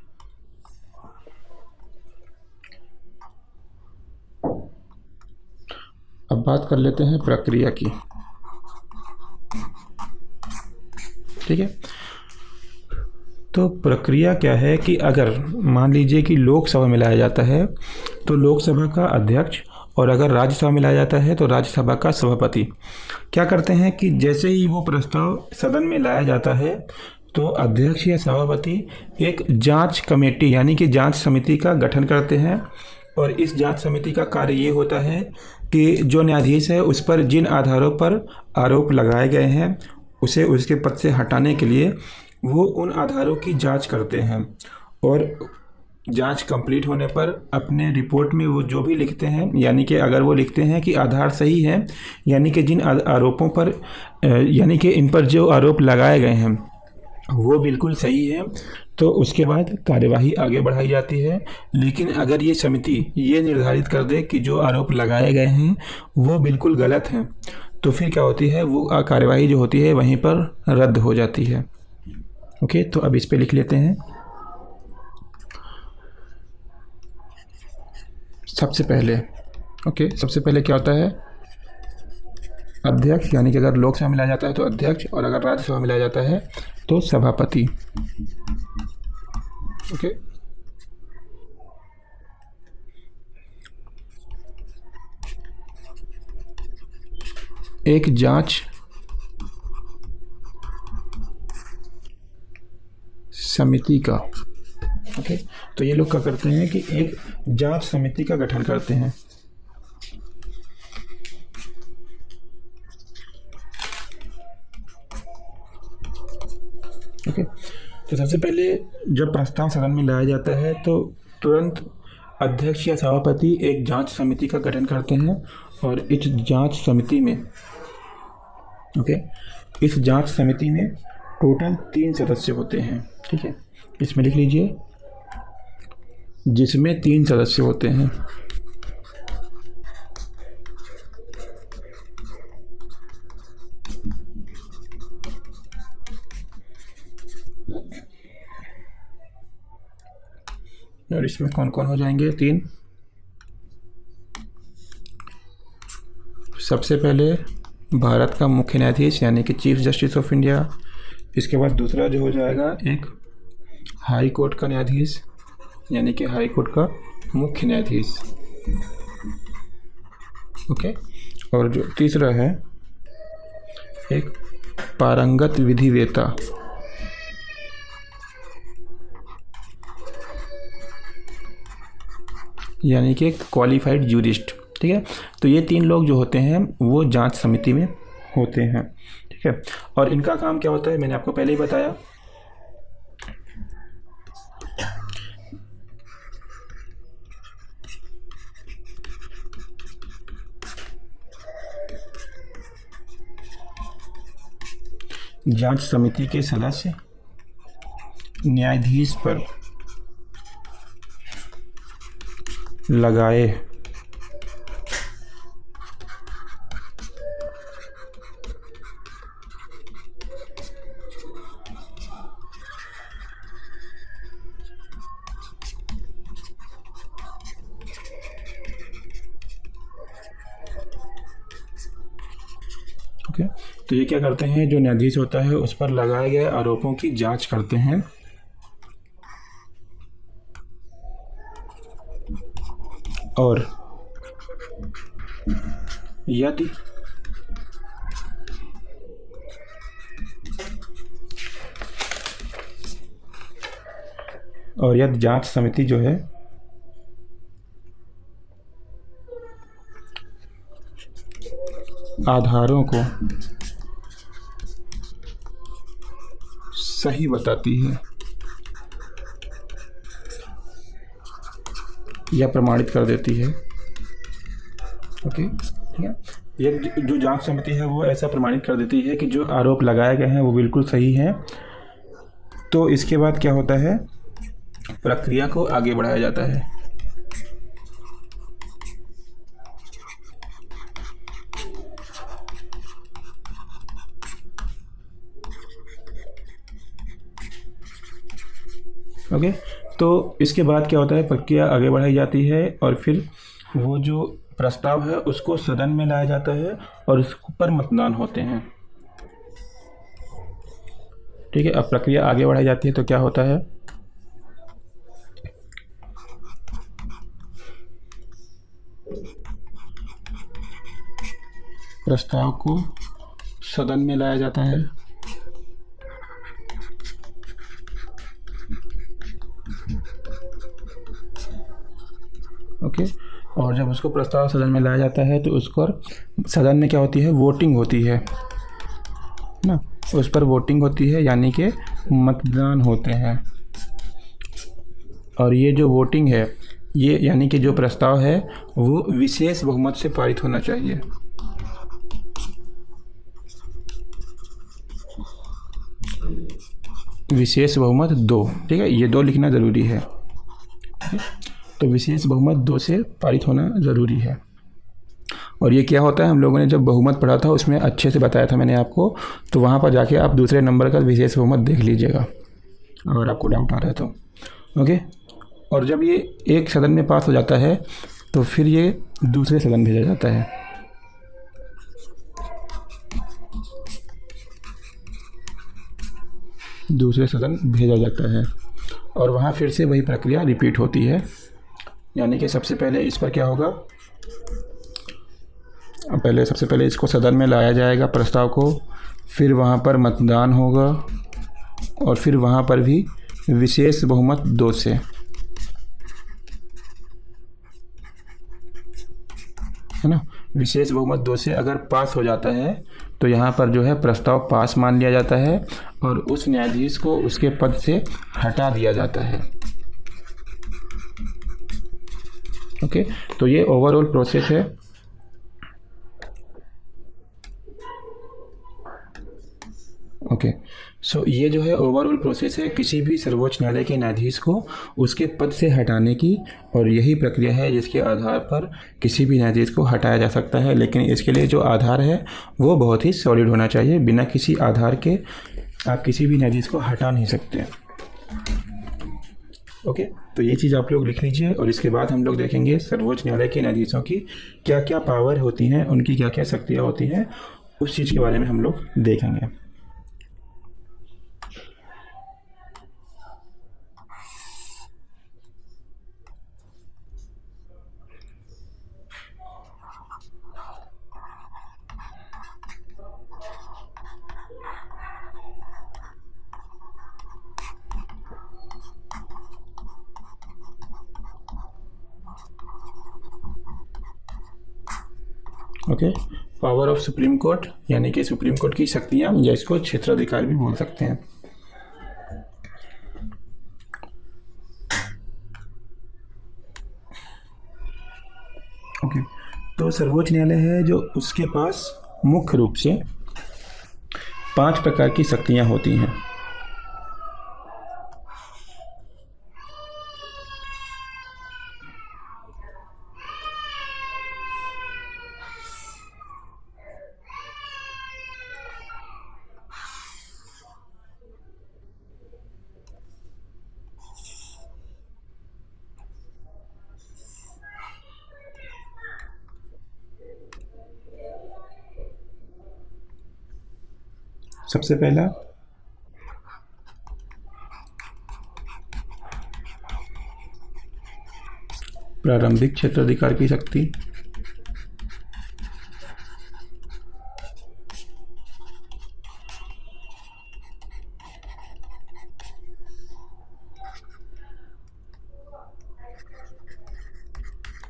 अब बात कर लेते हैं प्रक्रिया की, ठीक है। तो प्रक्रिया क्या है कि अगर मान लीजिए कि लोकसभा में लाया जाता है तो लोकसभा का अध्यक्ष, और अगर राज्यसभा में लाया जाता है तो राज्यसभा का सभापति क्या करते हैं कि जैसे ही वो प्रस्ताव सदन में लाया जाता है तो अध्यक्ष या सभापति एक जांच कमेटी यानी कि जांच समिति का गठन करते हैं। और इस जांच समिति का कार्य ये होता है कि जो न्यायाधीश है उस पर जिन आधारों पर आरोप लगाए गए हैं उसे उसके पद से हटाने के लिए वो उन आधारों की जांच करते हैं और जांच कंप्लीट होने पर अपने रिपोर्ट में वो जो भी लिखते हैं, यानी कि अगर वो लिखते हैं कि आधार सही है, यानी कि जिन आरोपों पर यानी कि इन पर जो आरोप लगाए गए हैं वो बिल्कुल सही है, तो उसके बाद कार्यवाही आगे बढ़ाई जाती है। लेकिन अगर ये समिति ये निर्धारित कर दे कि जो आरोप लगाए गए हैं वो बिल्कुल गलत हैं, तो फिर क्या होती है, वो कार्यवाही जो होती है वहीं पर रद्द हो जाती है। ओके, तो अब इस पे लिख लेते हैं। सबसे पहले क्या होता है, अध्यक्ष, यानी कि अगर लोकसभा में लाया जाता है तो अध्यक्ष, और अगर राज्यसभा में लाया जाता है तो सभापति। ओके, एक जांच समिति का, ओके, तो ये लोग क्या करते हैं कि एक जांच समिति का गठन करते हैं। ओके, तो सबसे पहले जब प्रस्ताव सदन में लाया जाता है तो तुरंत अध्यक्ष या सभापति एक जांच समिति का गठन करते हैं, और इस जांच समिति में, इस जांच समिति में टोटल 3 सदस्य होते हैं। ठीक है, इसमें लिख लीजिए, जिसमें 3 सदस्य होते हैं। और इसमें कौन कौन हो जाएंगे? 3। सबसे पहले भारत का मुख्य न्यायाधीश, यानी कि चीफ जस्टिस ऑफ इंडिया। इसके बाद दूसरा जो हो जाएगा, एक हाई कोर्ट का न्यायाधीश, यानी कि हाई कोर्ट का मुख्य न्यायाधीश। ओके, और जो तीसरा है, एक पारंगत विधिवेत्ता, यानी कि एक क्वालिफाइड जूरिस्ट। ठीक है, तो ये 3 लोग जो होते हैं वो जांच समिति में होते हैं। ठीक है, और इनका काम क्या होता है, मैंने आपको पहले ही बताया। जांच समिति के सदस्य न्यायाधीश पर लगाए तो ये क्या करते हैं, जो न्यायाधीश होता है उस पर लगाए गए आरोपों की जांच करते हैं, और यदि जांच समिति जो है आधारों को सही बताती है या प्रमाणित कर देती है। ओके, ठीक है, ये जो जांच समिति है वो ऐसा प्रमाणित कर देती है कि जो आरोप लगाए गए हैं वो बिल्कुल सही हैं, तो इसके बाद क्या होता है, प्रक्रिया को आगे बढ़ाया जाता है। ओके, तो इसके बाद क्या होता है, प्रक्रिया आगे बढ़ाई जाती है, और फिर वो जो प्रस्ताव है उसको सदन में लाया जाता है और उस पर मतदान होते हैं। ठीक है, अब प्रक्रिया आगे बढ़ाई जाती है तो क्या होता है, प्रस्ताव को सदन में लाया जाता है, ओके, और जब उसको प्रस्ताव सदन में लाया जाता है तो उसको सदन में क्या होती है, वोटिंग होती है ना, उस पर वोटिंग होती है, यानी कि मतदान होते हैं। और ये जो वोटिंग है, ये यानी कि जो प्रस्ताव है वो विशेष बहुमत से पारित होना चाहिए। विशेष बहुमत 2, ठीक है, ये 2 लिखना ज़रूरी है। तो विशेष बहुमत 2 से पारित होना ज़रूरी है। और ये क्या होता है, हम लोगों ने जब बहुमत पढ़ा था उसमें अच्छे से बताया था मैंने आपको, तो वहाँ पर जाके आप दूसरे नंबर का विशेष बहुमत देख लीजिएगा अगर आपको डाउट आ रहा है तो। ओके, और जब ये एक सदन में पास हो जाता है तो फिर ये दूसरे सदन भेजा जाता है। दूसरे सदन भेजा जाता है और वहाँ फिर से वही प्रक्रिया रिपीट होती है। यानी कि सबसे पहले इस पर क्या होगा, सबसे पहले इसको सदन में लाया जाएगा प्रस्ताव को, फिर वहाँ पर मतदान होगा और फिर वहाँ पर भी विशेष बहुमत 2 से, है ना। विशेष बहुमत 2 से अगर पास हो जाता है तो यहाँ पर जो है प्रस्ताव पास मान लिया जाता है और उस न्यायाधीश को उसके पद से हटा दिया जाता है। ओके, तो ये ओवरऑल प्रोसेस है। ओके, सो ये जो है ओवरऑल प्रोसेस है किसी भी सर्वोच्च न्यायालय के न्यायाधीश को उसके पद से हटाने की, और यही प्रक्रिया है जिसके आधार पर किसी भी न्यायाधीश को हटाया जा सकता है। लेकिन इसके लिए जो आधार है वो बहुत ही सॉलिड होना चाहिए, बिना किसी आधार के आप किसी भी न्यायाधीश को हटा नहीं सकते। ओके, तो ये चीज़ आप लोग लिख लीजिए और इसके बाद हम लोग देखेंगे सर्वोच्च न्यायालय के न्यायाधीशों की क्या क्या पावर होती हैं, उनकी क्या क्या शक्तियाँ होती हैं, उस चीज़ के बारे में हम लोग देखेंगे। Okay, power of supreme court यानी कि सुप्रीम कोर्ट की शक्तियाँ, या इसको क्षेत्राधिकार भी बोल सकते हैं। ओके, तो सर्वोच्च न्यायालय है जो उसके पास मुख्य रूप से 5 प्रकार की शक्तियाँ होती हैं। सबसे पहला प्रारंभिक क्षेत्राधिकार की शक्ति,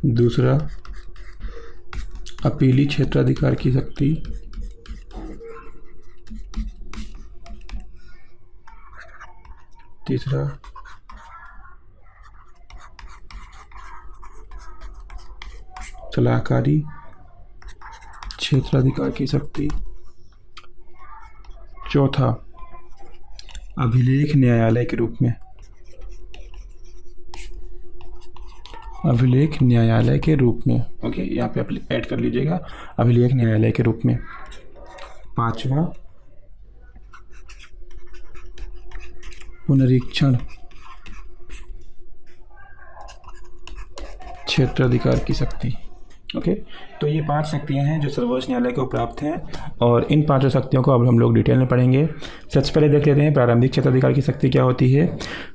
दूसरा अपीली क्षेत्राधिकार की शक्ति, तीसरा सलाहकारी क्षेत्राधिकार की शक्ति, चौथा अभिलेख न्यायालय के रूप में, अभिलेख न्यायालय के रूप में। ओके, यहाँ पे ऐड कर लीजिएगा अभिलेख न्यायालय के रूप में। पांचवा पुनरीक्षण क्षेत्राधिकार की शक्ति। ओके, तो ये 5 शक्तियां हैं जो सर्वोच्च न्यायालय को प्राप्त हैं और इन 5 शक्तियों को अब हम लोग डिटेल में पढ़ेंगे। सबसे पहले देख लेते हैं प्रारंभिक क्षेत्राधिकार की शक्ति क्या होती है।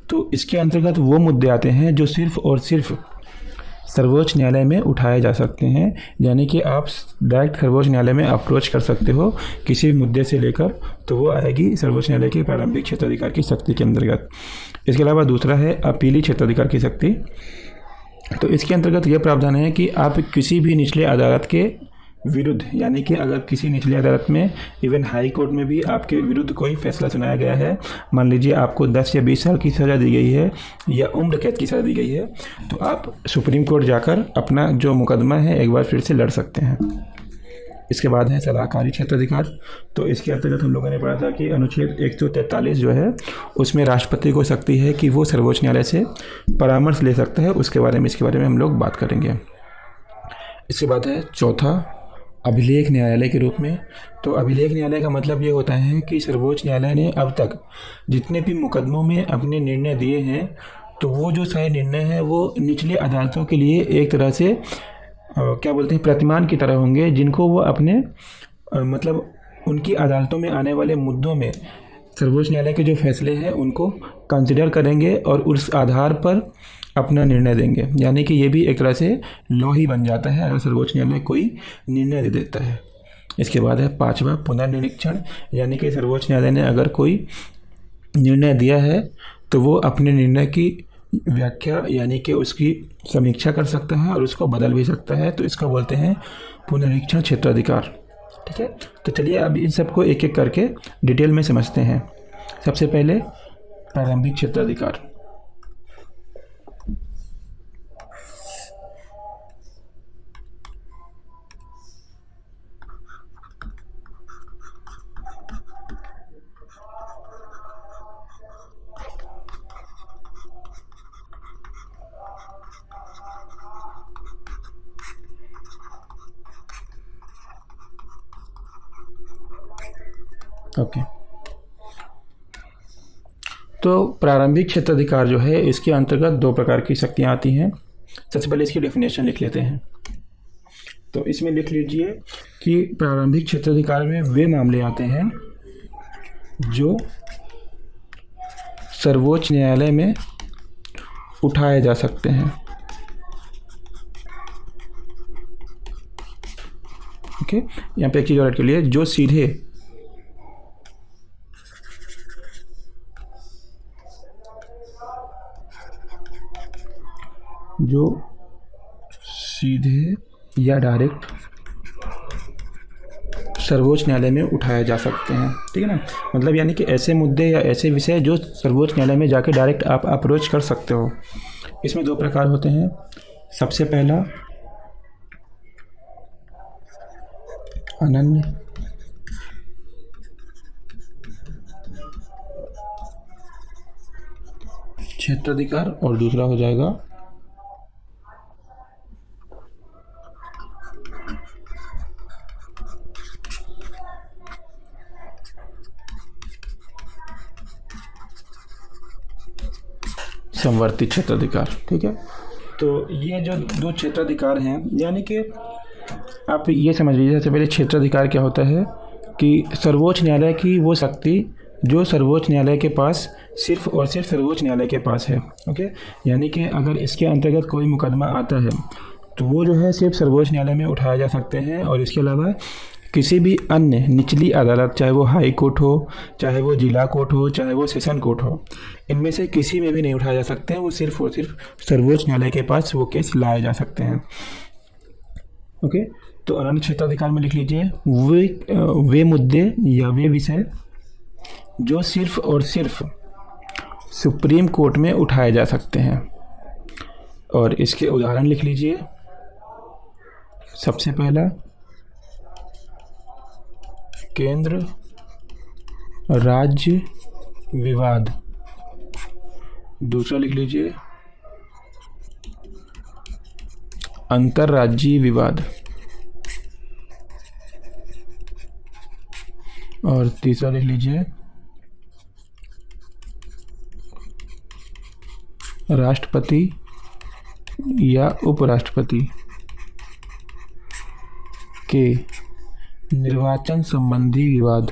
तो इसके अंतर्गत वो मुद्दे आते हैं जो सिर्फ और सिर्फ सर्वोच्च न्यायालय में उठाए जा सकते हैं, यानी कि आप डायरेक्ट सर्वोच्च न्यायालय में अप्रोच कर सकते हो किसी भी मुद्दे से लेकर, तो वो आएगी सर्वोच्च न्यायालय के प्रारंभिक क्षेत्राधिकार की शक्ति के अंतर्गत। इसके अलावा दूसरा है अपीली क्षेत्राधिकार की शक्ति। तो इसके अंतर्गत यह प्रावधान है कि आप किसी भी निचले अदालत के विरुद्ध, यानी कि अगर किसी निचली अदालत में, इवन हाई कोर्ट में भी आपके विरुद्ध कोई फैसला सुनाया गया है, मान लीजिए आपको 10 या 20 साल की सज़ा दी गई है या उम्र कैद की सज़ा दी गई है, तो आप सुप्रीम कोर्ट जाकर अपना जो मुकदमा है एक बार फिर से लड़ सकते हैं। इसके बाद है सलाहकारी क्षेत्राधिकार। तो इसके अंतर्गत हम लोगों ने पढ़ा था कि अनुच्छेद 143 जो है उसमें राष्ट्रपति को शक्ति है कि वो सर्वोच्च न्यायालय से परामर्श ले सकता है, उसके बारे में, इसके बारे में हम लोग बात करेंगे। इसके बाद है चौथा अभिलेख न्यायालय के रूप में। तो अभिलेख न्यायालय का मतलब ये होता है कि सर्वोच्च न्यायालय ने अब तक जितने भी मुकदमों में अपने निर्णय दिए हैं, तो वो जो सारे निर्णय हैं वो निचली अदालतों के लिए एक तरह से क्या बोलते हैं, प्रतिमान की तरह होंगे, जिनको वो अपने मतलब उनकी अदालतों में आने वाले मुद्दों में सर्वोच्च न्यायालय के जो फैसले हैं उनको कंसिडर करेंगे और उस आधार पर अपना निर्णय देंगे। यानी कि ये भी एक तरह से लॉ ही बन जाता है अगर सर्वोच्च न्यायालय कोई निर्णय दे देता है। इसके बाद है 5वां पुनर्निरीक्षण, यानी कि सर्वोच्च न्यायालय ने अगर कोई निर्णय दिया है तो वो अपने निर्णय की व्याख्या यानी कि उसकी समीक्षा कर सकता है और उसको बदल भी सकता है। तो इसको बोलते हैं पुनरीक्षण क्षेत्राधिकार। ठीक है, तो चलिए अब इन सबको एक एक करके डिटेल में समझते हैं। सबसे पहले प्रारंभिक क्षेत्राधिकार। ओके, तो प्रारंभिक क्षेत्राधिकार जो है इसके अंतर्गत 2 प्रकार की शक्तियाँ आती हैं। सबसे पहले इसकी डेफिनेशन लिख लेते हैं। तो इसमें लिख लीजिए कि प्रारंभिक क्षेत्राधिकार में वे मामले आते हैं जो सर्वोच्च न्यायालय में उठाए जा सकते हैं। ओके, यहाँ पे एक चीज़ और के लिए, जो सीधे या डायरेक्ट सर्वोच्च न्यायालय में उठाए जा सकते हैं। ठीक है ना, मतलब यानी कि ऐसे मुद्दे या ऐसे विषय जो सर्वोच्च न्यायालय में जाके डायरेक्ट आप अप्रोच कर सकते हो। इसमें 2 प्रकार होते हैं। सबसे पहला अनन्य क्षेत्राधिकार और दूसरा हो जाएगा समवर्ती क्षेत्राधिकार। ठीक है, तो ये जो 2 क्षेत्राधिकार हैं, यानी कि आप ये समझ लीजिए सबसे पहले क्षेत्राधिकार क्या होता है कि सर्वोच्च न्यायालय की वो शक्ति जो सर्वोच्च न्यायालय के पास सिर्फ और सिर्फ सर्वोच्च न्यायालय के पास है। ओके, यानी कि अगर इसके अंतर्गत कोई मुकदमा आता है तो वो जो है सिर्फ सर्वोच्च न्यायालय में उठाए जा सकते हैं और इसके अलावा किसी भी अन्य निचली अदालत, चाहे वो हाई कोर्ट हो, चाहे वो जिला कोर्ट हो, चाहे वो सेशन कोर्ट हो, इनमें से किसी में भी नहीं उठाए जा सकते हैं। वो सिर्फ और सिर्फ सर्वोच्च न्यायालय के पास वो केस लाए जा सकते हैं। ओके, तो अनन्य क्षेत्राधिकार में लिख लीजिए वे मुद्दे या वे विषय जो सिर्फ और सिर्फ सुप्रीम कोर्ट में उठाए जा सकते हैं। और इसके उदाहरण लिख लीजिए। सबसे पहला केंद्र राज्य विवाद, दूसरा लिख लीजिए अंतर्राज्यीय विवाद, और तीसरा लिख लीजिए राष्ट्रपति या उपराष्ट्रपति के निर्वाचन संबंधी विवाद।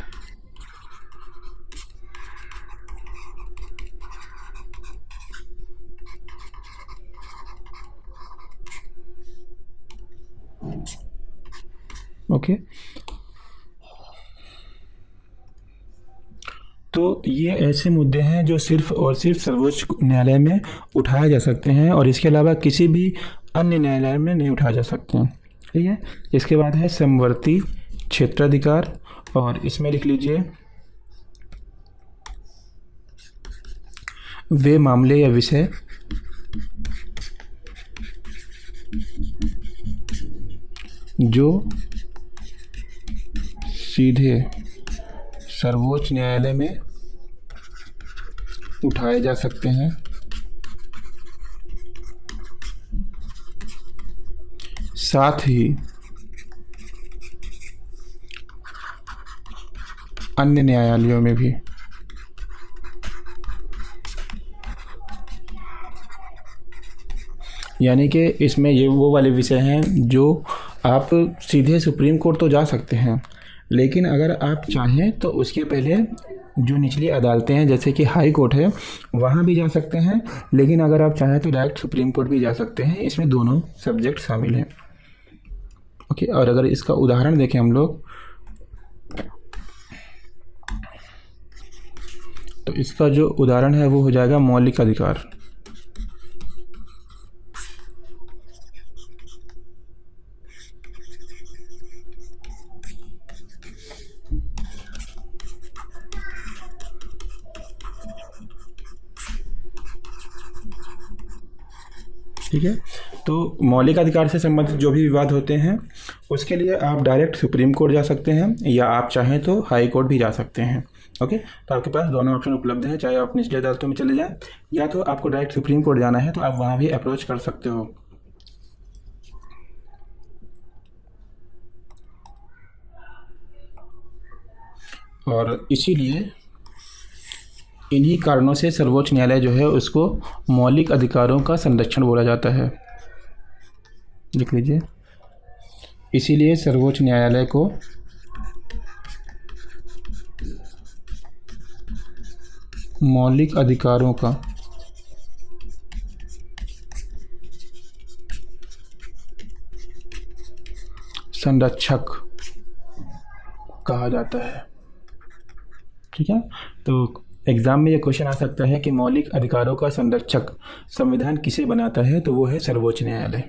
ओके, तो ये ऐसे मुद्दे हैं जो सिर्फ और सिर्फ सर्वोच्च न्यायालय में उठाए जा सकते हैं और इसके अलावा किसी भी अन्य न्यायालय में नहीं उठाए जा सकते हैं। ठीक है, इसके बाद है समवर्ती क्षेत्राधिकार, और इसमें लिख लीजिए वे मामले या विषय जो सीधे सर्वोच्च न्यायालय में उठाए जा सकते हैं, साथ ही अन्य न्यायालयों में भी। यानी कि इसमें ये वो वाले विषय हैं जो आप सीधे सुप्रीम कोर्ट तो जा सकते हैं, लेकिन अगर आप चाहें तो उसके पहले जो निचली अदालतें हैं जैसे कि हाई कोर्ट है वहाँ भी जा सकते हैं, लेकिन अगर आप चाहें तो डायरेक्ट सुप्रीम कोर्ट भी जा सकते हैं। इसमें दोनों सब्जेक्ट शामिल हैं। ओके, और अगर इसका उदाहरण देखें हम लोग तो इसका जो उदाहरण है वो हो जाएगा मौलिक अधिकार। ठीक है, तो मौलिक अधिकार से संबंधित जो भी विवाद होते हैं उसके लिए आप डायरेक्ट सुप्रीम कोर्ट जा सकते हैं, या आप चाहें तो हाई कोर्ट भी जा सकते हैं। ओके, तो आपके पास दोनों ऑप्शन उपलब्ध हैं, चाहे आप निचली अदालतों में चले जाएं या तो आपको डायरेक्ट सुप्रीम कोर्ट जाना है तो आप वहाँ भी अप्रोच कर सकते हो। और इसीलिए इन्हीं कारणों से सर्वोच्च न्यायालय जो है उसको मौलिक अधिकारों का संरक्षण बोला जाता है। लिख लीजिए, इसीलिए सर्वोच्च न्यायालय को मौलिक अधिकारों का संरक्षक कहा जाता है। ठीक है, तो एग्ज़ाम में ये क्वेश्चन आ सकता है कि मौलिक अधिकारों का संरक्षक संविधान किसे बनाता है, तो वो है सर्वोच्च न्यायालय।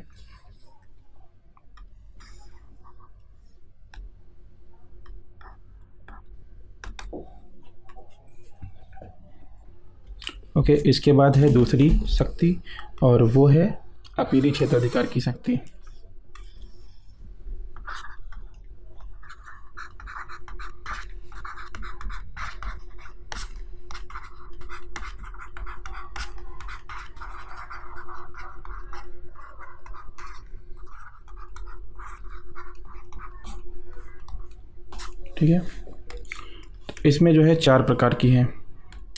ओके, इसके बाद है दूसरी शक्ति और वो है अपीली क्षेत्राधिकार की शक्ति। ठीक है, इसमें जो है 4 प्रकार की हैं।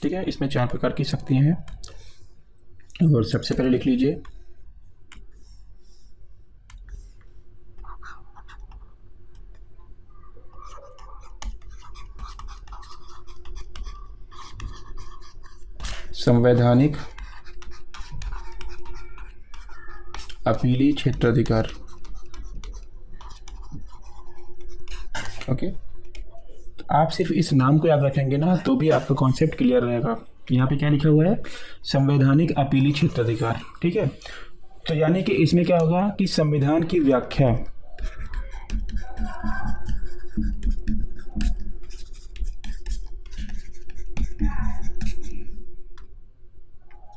ठीक है, इसमें 4 प्रकार की शक्तियाँ हैं और सबसे पहले लिख लीजिए संवैधानिक अपीली क्षेत्राधिकार। ओके, आप सिर्फ इस नाम को याद रखेंगे ना तो भी आपका कॉन्सेप्ट क्लियर रहेगा। यहाँ पे क्या लिखा हुआ है, संवैधानिक अपीली क्षेत्राधिकार। ठीक है, तो यानी कि इसमें क्या होगा कि संविधान की व्याख्या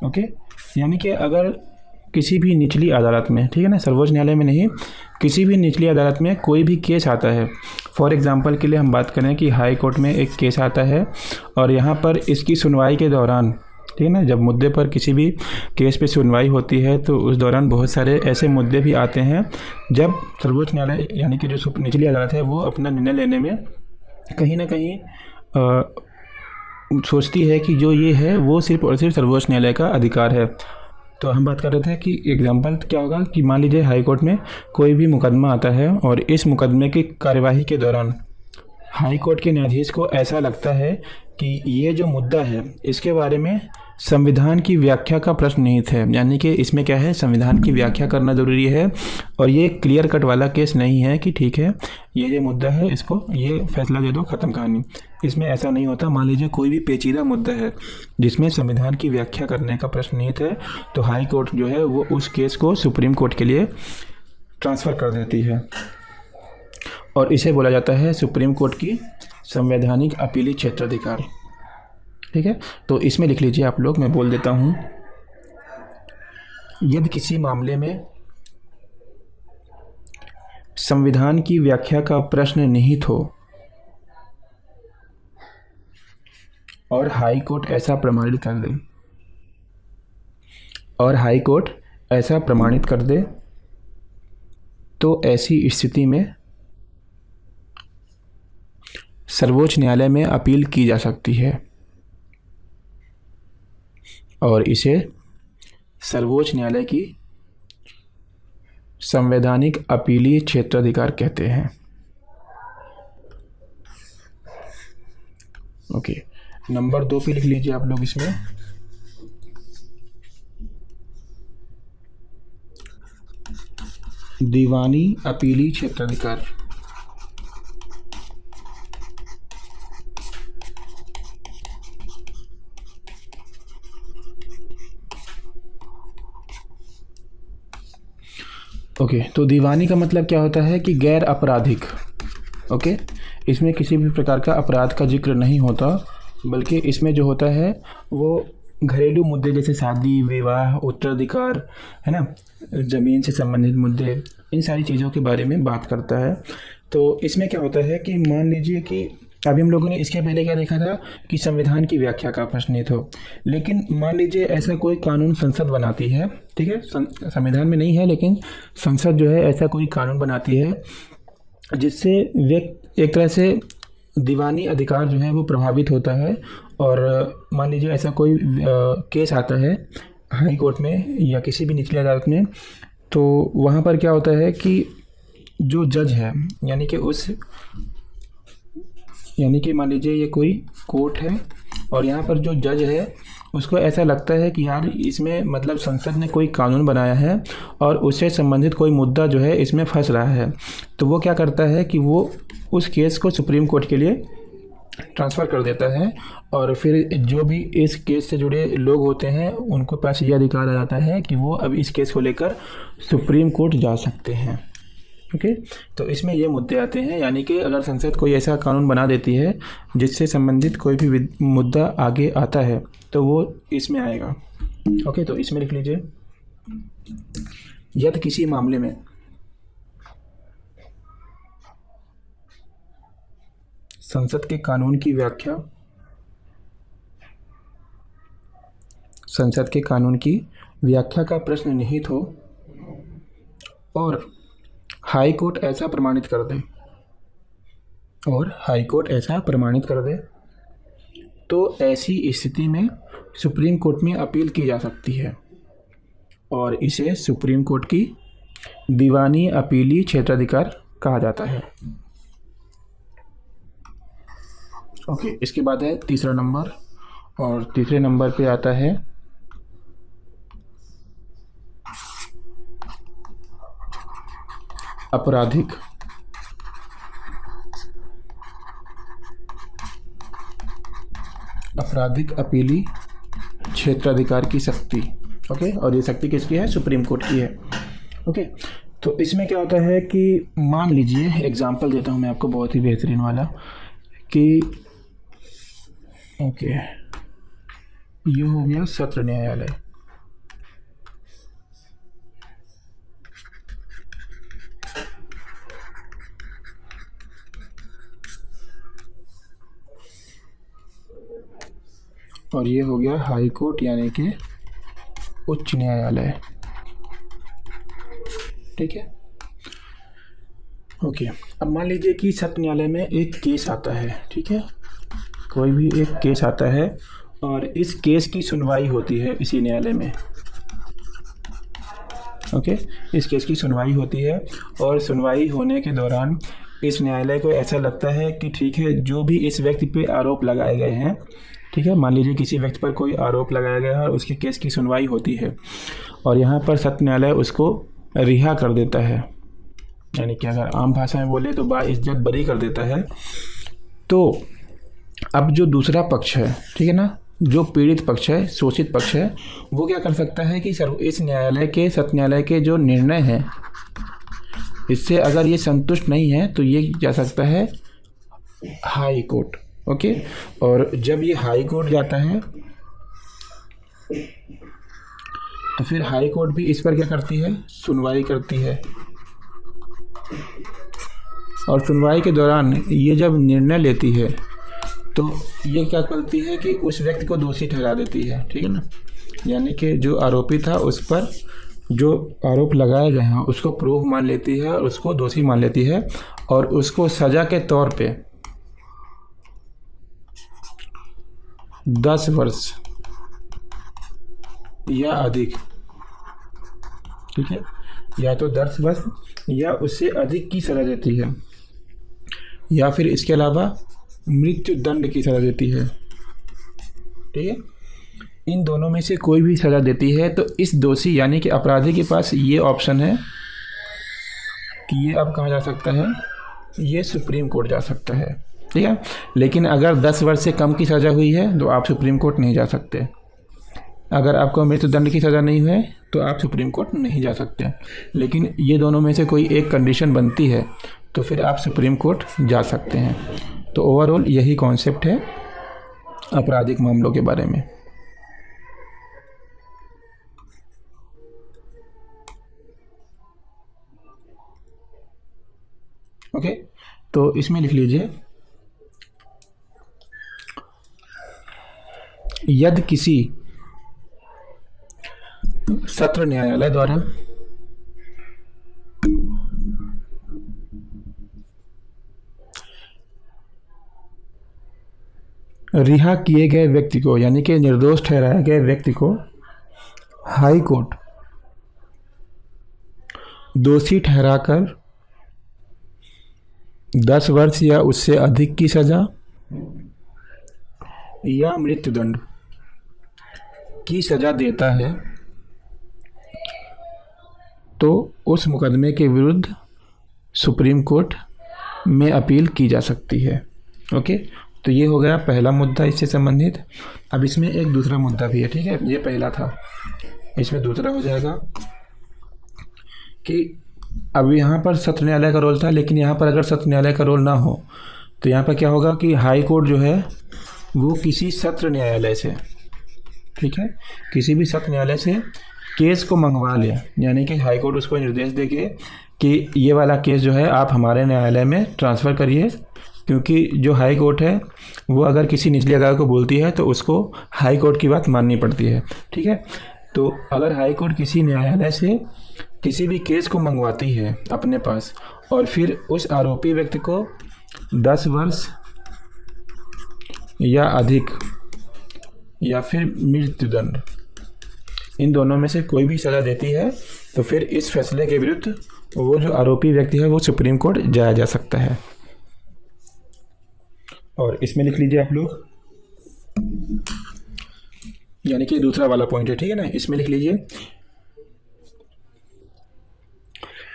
ओके, यानी कि अगर किसी भी निचली अदालत में, ठीक है ना, सर्वोच्च न्यायालय में नहीं, किसी भी निचली अदालत में कोई भी केस आता है, फॉर एग्जांपल के लिए हम बात करें कि हाई कोर्ट में एक केस आता है और यहाँ पर इसकी सुनवाई के दौरान, ठीक है ना, जब मुद्दे पर किसी भी केस पे सुनवाई होती है तो उस दौरान बहुत सारे ऐसे मुद्दे भी आते हैं जब सर्वोच्च न्यायालय यानी कि जो निचली अदालत है वो अपना निर्णय लेने में कहीं ना कहीं सोचती है कि जो ये है वो सिर्फ और सिर्फ सर्वोच्च न्यायालय का अधिकार है। तो हम बात कर रहे थे कि एग्जाम्पल क्या होगा कि मान लीजिए हाई कोर्ट में कोई भी मुकदमा आता है और इस मुकदमे की कार्यवाही के दौरान हाई कोर्ट के न्यायाधीश को ऐसा लगता है कि ये जो मुद्दा है इसके बारे में संविधान की व्याख्या का प्रश्न निहित है, यानी कि इसमें क्या है, संविधान की व्याख्या करना ज़रूरी है और ये क्लियर कट वाला केस नहीं है कि ठीक है ये मुद्दा है, इसको ये फैसला दे दो, ख़त्म कहानी। इसमें ऐसा नहीं होता। मान लीजिए कोई भी पेचीदा मुद्दा है जिसमें संविधान की व्याख्या करने का प्रश्न निहित है तो हाई कोर्ट जो है वो उस केस को सुप्रीम कोर्ट के लिए ट्रांसफ़र कर देती है और इसे बोला जाता है सुप्रीम कोर्ट की संवैधानिक अपीली क्षेत्राधिकार। ठीक है, तो इसमें लिख लीजिए आप लोग, मैं बोल देता हूँ, यदि किसी मामले में संविधान की व्याख्या का प्रश्न निहित हो और हाई कोर्ट ऐसा प्रमाणित कर दे तो ऐसी स्थिति में सर्वोच्च न्यायालय में अपील की जा सकती है और इसे सर्वोच्च न्यायालय की संवैधानिक अपीलीय क्षेत्राधिकार कहते हैं। ओके, नंबर 2 पे लिख लीजिए आप लोग इसमें दीवानी अपीलीय क्षेत्राधिकार। ओके, तो दीवानी का मतलब क्या होता है कि गैर आपराधिक। ओके, इसमें किसी भी प्रकार का अपराध का जिक्र नहीं होता, बल्कि इसमें जो होता है वो घरेलू मुद्दे जैसे शादी, विवाह, उत्तराधिकार, है ना, ज़मीन से संबंधित मुद्दे, इन सारी चीज़ों के बारे में बात करता है। तो इसमें क्या होता है कि मान लीजिए कि अभी हम लोगों ने इसके पहले क्या देखा था कि संविधान की व्याख्या का प्रश्नित हो, लेकिन मान लीजिए ऐसा कोई कानून संसद बनाती है, ठीक है, संविधान में नहीं है लेकिन संसद जो है ऐसा कोई कानून बनाती है जिससे एक तरह से दीवानी अधिकार जो है वो प्रभावित होता है। और मान लीजिए ऐसा कोई केस आता है हाई कोर्ट में या किसी भी निचली अदालत में, तो वहाँ पर क्या होता है कि जो जज है यानी कि मान लीजिए ये कोई कोर्ट है और यहाँ पर जो जज है उसको ऐसा लगता है कि यार इसमें मतलब संसद ने कोई कानून बनाया है और उससे संबंधित कोई मुद्दा जो है इसमें फंस रहा है, तो वो क्या करता है कि वो उस केस को सुप्रीम कोर्ट के लिए ट्रांसफ़र कर देता है और फिर जो भी इस केस से जुड़े लोग होते हैं उनको पास ये अधिकार आ जाता है कि वो अब इस केस को लेकर सुप्रीम कोर्ट जा सकते हैं। ओके, तो इसमें ये मुद्दे आते हैं, यानी कि अगर संसद कोई ऐसा कानून बना देती है जिससे संबंधित कोई भी मुद्दा आगे आता है तो वो इसमें आएगा। ओके, तो इसमें लिख लीजिए यदि किसी मामले में संसद के कानून की व्याख्या का प्रश्न निहित हो और हाई कोर्ट ऐसा प्रमाणित कर दे तो ऐसी स्थिति में सुप्रीम कोर्ट में अपील की जा सकती है और इसे सुप्रीम कोर्ट की दीवानी अपीलीय क्षेत्राधिकार कहा जाता है। ओके, इसके बाद है तीसरा नंबर और तीसरे नंबर पे आता है आपराधिक अपीलीय क्षेत्राधिकार की शक्ति। ओके, और ये शक्ति किसकी है? सुप्रीम कोर्ट की है। ओके, तो इसमें क्या होता है कि मान लीजिए एग्जांपल देता हूँ मैं आपको बहुत ही बेहतरीन वाला कि ओके, ये हो गया सत्र न्यायालय। और ये हो गया हाई कोर्ट यानी कि उच्च न्यायालय। ठीक है, ओके। अब मान लीजिए कि सत्र न्यायालय में एक केस आता है, ठीक है, कोई भी एक केस आता है और इस केस की सुनवाई होती है इसी न्यायालय में। ओके, इस केस की सुनवाई होती है और सुनवाई होने के दौरान इस न्यायालय को ऐसा लगता है कि ठीक है, जो भी इस व्यक्ति पे आरोप लगाए गए हैं, ठीक है, मान लीजिए किसी व्यक्ति पर कोई आरोप लगाया गया है और उसके केस की सुनवाई होती है और यहाँ पर सत्र न्यायालय उसको रिहा कर देता है, यानी कि अगर आम भाषा में बोले तो बाइज्जत बरी कर देता है। तो अब जो दूसरा पक्ष है, ठीक है ना, जो पीड़ित पक्ष है, शोषित पक्ष है, वो क्या कर सकता है कि इस न्यायालय के, सत्र न्यायालय के जो निर्णय हैं इससे अगर ये संतुष्ट नहीं है तो ये जा सकता है हाई कोर्ट। ओके, और जब ये हाई कोर्ट जाता है तो फिर हाई कोर्ट भी इस पर क्या करती है? सुनवाई करती है। और सुनवाई के दौरान ये जब निर्णय लेती है तो ये क्या करती है कि उस व्यक्ति को दोषी ठहरा देती है, ठीक है ना, यानी कि जो आरोपी था उस पर जो आरोप लगाए गए हैं उसको प्रूफ मान लेती है और उसको दोषी मान लेती है और उसको सज़ा के तौर पे 10 वर्ष या अधिक, ठीक है, या तो 10 वर्ष या उससे अधिक की सज़ा देती है, या फिर इसके अलावा मृत्यु दंड की सज़ा देती है, ठीक है। इन दोनों में से कोई भी सज़ा देती है तो इस दोषी यानी कि अपराधी के पास ये ऑप्शन है कि ये अब कहाँ जा सकता है, ये सुप्रीम कोर्ट जा सकता है, ठीक है। लेकिन अगर 10 वर्ष से कम की सज़ा हुई है तो आप सुप्रीम कोर्ट नहीं जा सकते। अगर आपको मृत्युदंड की सज़ा नहीं है तो आप सुप्रीम कोर्ट नहीं जा सकते। लेकिन ये दोनों में से कोई एक कंडीशन बनती है तो फिर आप सुप्रीम कोर्ट जा सकते हैं। तो ओवरऑल यही कॉन्सेप्ट है आपराधिक मामलों के बारे में। ओके, तो इसमें लिख लीजिए, यदि किसी सत्र न्यायालय द्वारा रिहा किए गए व्यक्ति को यानी कि निर्दोष ठहराए गए व्यक्ति को हाई कोर्ट दोषी ठहराकर 10 वर्ष या उससे अधिक की सज़ा या मृत्युदंड की सज़ा देता है तो उस मुकदमे के विरुद्ध सुप्रीम कोर्ट में अपील की जा सकती है। ओके, तो ये हो गया पहला मुद्दा इससे संबंधित। अब इसमें एक दूसरा मुद्दा भी है, ठीक है, ये पहला था, इसमें दूसरा हो जाएगा कि अब यहाँ पर सत्र न्यायालय का रोल था, लेकिन यहाँ पर अगर सत्र न्यायालय का रोल ना हो तो यहाँ पर क्या होगा कि हाई कोर्ट जो है वो किसी सत्र न्यायालय से, ठीक है, किसी भी सत्र न्यायालय से केस को मंगवा ले, यानी कि हाई कोर्ट उसको निर्देश देके कि ये वाला केस जो है आप हमारे न्यायालय में ट्रांसफ़र करिए, क्योंकि जो हाई कोर्ट है वो अगर किसी निचली अदालत को बोलती है तो उसको हाई कोर्ट की बात माननी पड़ती है, ठीक है। तो अगर हाई कोर्ट किसी न्यायालय से किसी भी केस को मंगवाती है अपने पास और फिर उस आरोपी व्यक्ति को 10 वर्ष या अधिक या फिर मृत्युदंड, इन दोनों में से कोई भी सज़ा देती है तो फिर इस फैसले के विरुद्ध वो जो आरोपी व्यक्ति है वो सुप्रीम कोर्ट जाया जा सकता है। और इसमें लिख लीजिए आप लोग, यानी कि दूसरा वाला पॉइंट है, ठीक है ना, इसमें लिख लीजिए,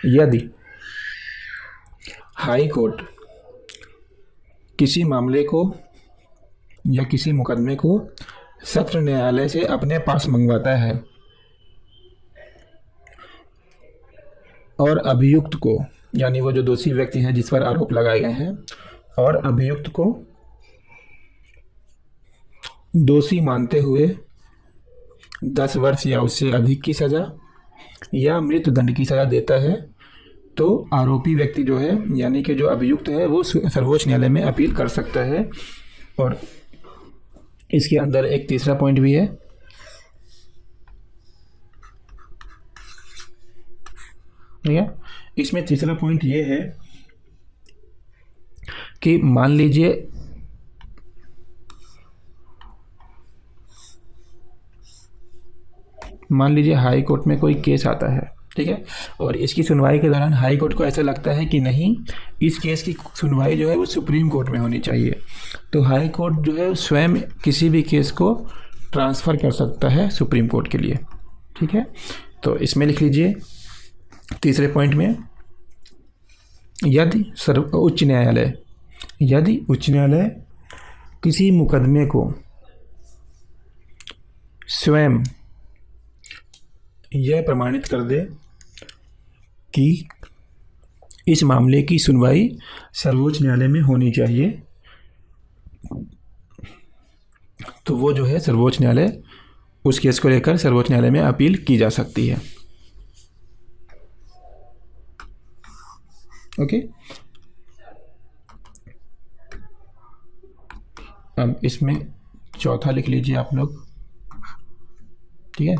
यदि हाई कोर्ट किसी मामले को या किसी मुकदमे को सत्र न्यायालय से अपने पास मंगवाता है और अभियुक्त को, यानी वो जो दोषी व्यक्ति है जिस पर आरोप लगाए गए हैं, और अभियुक्त को दोषी मानते हुए 10 वर्ष या उससे अधिक की सज़ा या मृत्युदंड की सज़ा देता है तो आरोपी व्यक्ति जो है यानी कि जो अभियुक्त है वो सर्वोच्च न्यायालय में अपील कर सकता है। और इसके अंदर एक तीसरा पॉइंट भी है, ठीक है, इसमें तीसरा पॉइंट ये है कि मान लीजिए हाई कोर्ट में कोई केस आता है, ठीक है, और इसकी सुनवाई के दौरान हाई कोर्ट को ऐसा लगता है कि नहीं, इस केस की सुनवाई जो है वो सुप्रीम कोर्ट में होनी चाहिए, तो हाई कोर्ट जो है स्वयं किसी भी केस को ट्रांसफ़र कर सकता है सुप्रीम कोर्ट के लिए, ठीक है। तो इसमें लिख लीजिए तीसरे पॉइंट में, यदि उच्च न्यायालय किसी मुकदमे को स्वयं यह प्रमाणित कर दे कि इस मामले की सुनवाई सर्वोच्च न्यायालय में होनी चाहिए, तो वो जो है सर्वोच्च न्यायालय उस केस को लेकर सर्वोच्च न्यायालय में अपील की जा सकती है। ओके, अब इसमें चौथा लिख लीजिए आप लोग, ठीक है,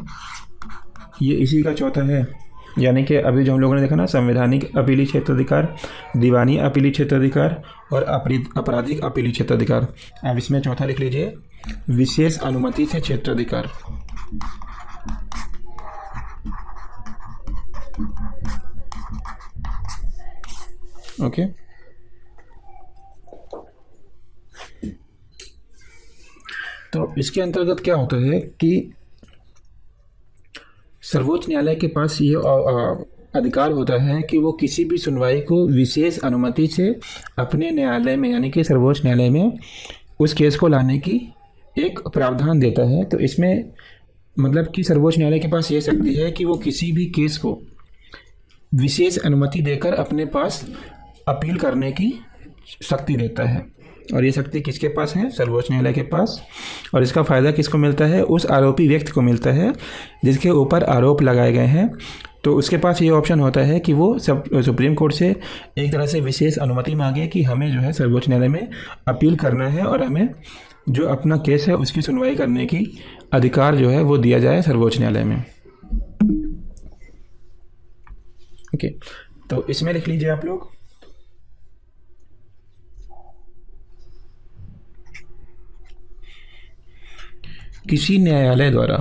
ये इसी का चौथा है यानी कि अभी जो हम लोगों ने देखा ना, संवैधानिक अपीली क्षेत्राधिकार, दीवानी अपीली क्षेत्राधिकार और आपराधिक अपीली क्षेत्राधिकार। अब इसमें चौथा लिख लीजिए, विशेष अनुमति से क्षेत्राधिकार। ओके, तो इसके अंतर्गत क्या होता है कि सर्वोच्च न्यायालय के पास ये अधिकार होता है कि वो किसी भी सुनवाई को विशेष अनुमति से अपने न्यायालय में, यानी कि सर्वोच्च न्यायालय में उस केस को लाने की एक प्रावधान देता है। तो इसमें मतलब कि सर्वोच्च न्यायालय के पास ये शक्ति है कि वो किसी भी केस को विशेष अनुमति देकर अपने पास अपील करने की शक्ति देता है। और ये शक्ति किसके पास है? सर्वोच्च न्यायालय के पास। और इसका फ़ायदा किसको मिलता है? उस आरोपी व्यक्ति को मिलता है जिसके ऊपर आरोप लगाए गए हैं। तो उसके पास ये ऑप्शन होता है कि वो सुप्रीम कोर्ट से एक तरह से विशेष अनुमति मांगे कि हमें जो है सर्वोच्च न्यायालय में अपील करना है और हमें जो अपना केस है उसकी सुनवाई करने की अधिकार जो है वो दिया जाए सर्वोच्च न्यायालय में। ओके, तो इसमें लिख लीजिए आप लोग, किसी न्यायालय द्वारा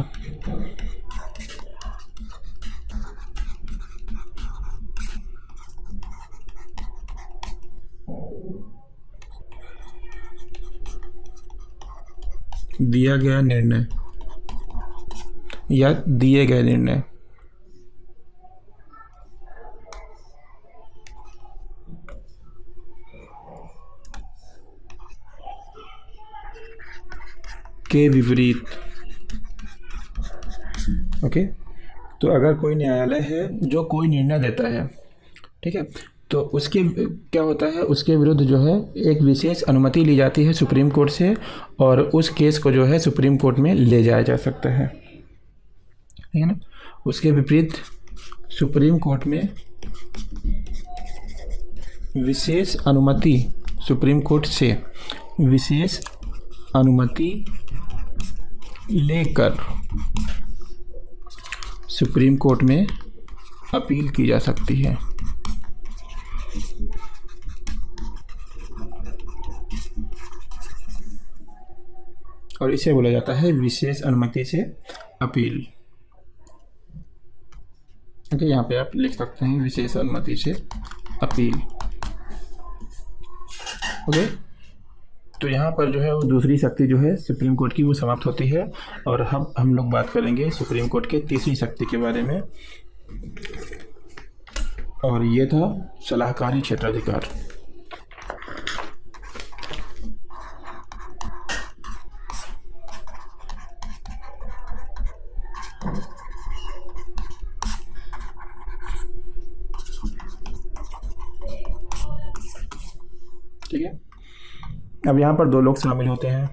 दिया गया निर्णय या दिए गए निर्णय के विपरीत। ओके, तो अगर कोई न्यायालय है जो कोई निर्णय देता है, ठीक है, तो उसके क्या होता है, उसके विरुद्ध जो है एक विशेष अनुमति ली जाती है सुप्रीम कोर्ट से और उस केस को जो है सुप्रीम कोर्ट में ले जाया जा सकता है, ठीक है ना। उसके विपरीत सुप्रीम कोर्ट में विशेष अनुमति, सुप्रीम कोर्ट से विशेष अनुमति लेकर सुप्रीम कोर्ट में अपील की जा सकती है। और इसे बोला जाता है विशेष अनुमति से अपील। ओके, यहाँ पे आप लिख सकते हैं विशेष अनुमति से अपील। ओके, तो यहाँ पर जो है वो दूसरी शक्ति जो है सुप्रीम कोर्ट की वो समाप्त होती है। और हम लोग बात करेंगे सुप्रीम कोर्ट के तीसरी शक्ति के बारे में, और ये था सलाहकारी क्षेत्राधिकार। ठीक है, अब यहाँ पर दो लोग शामिल होते हैं,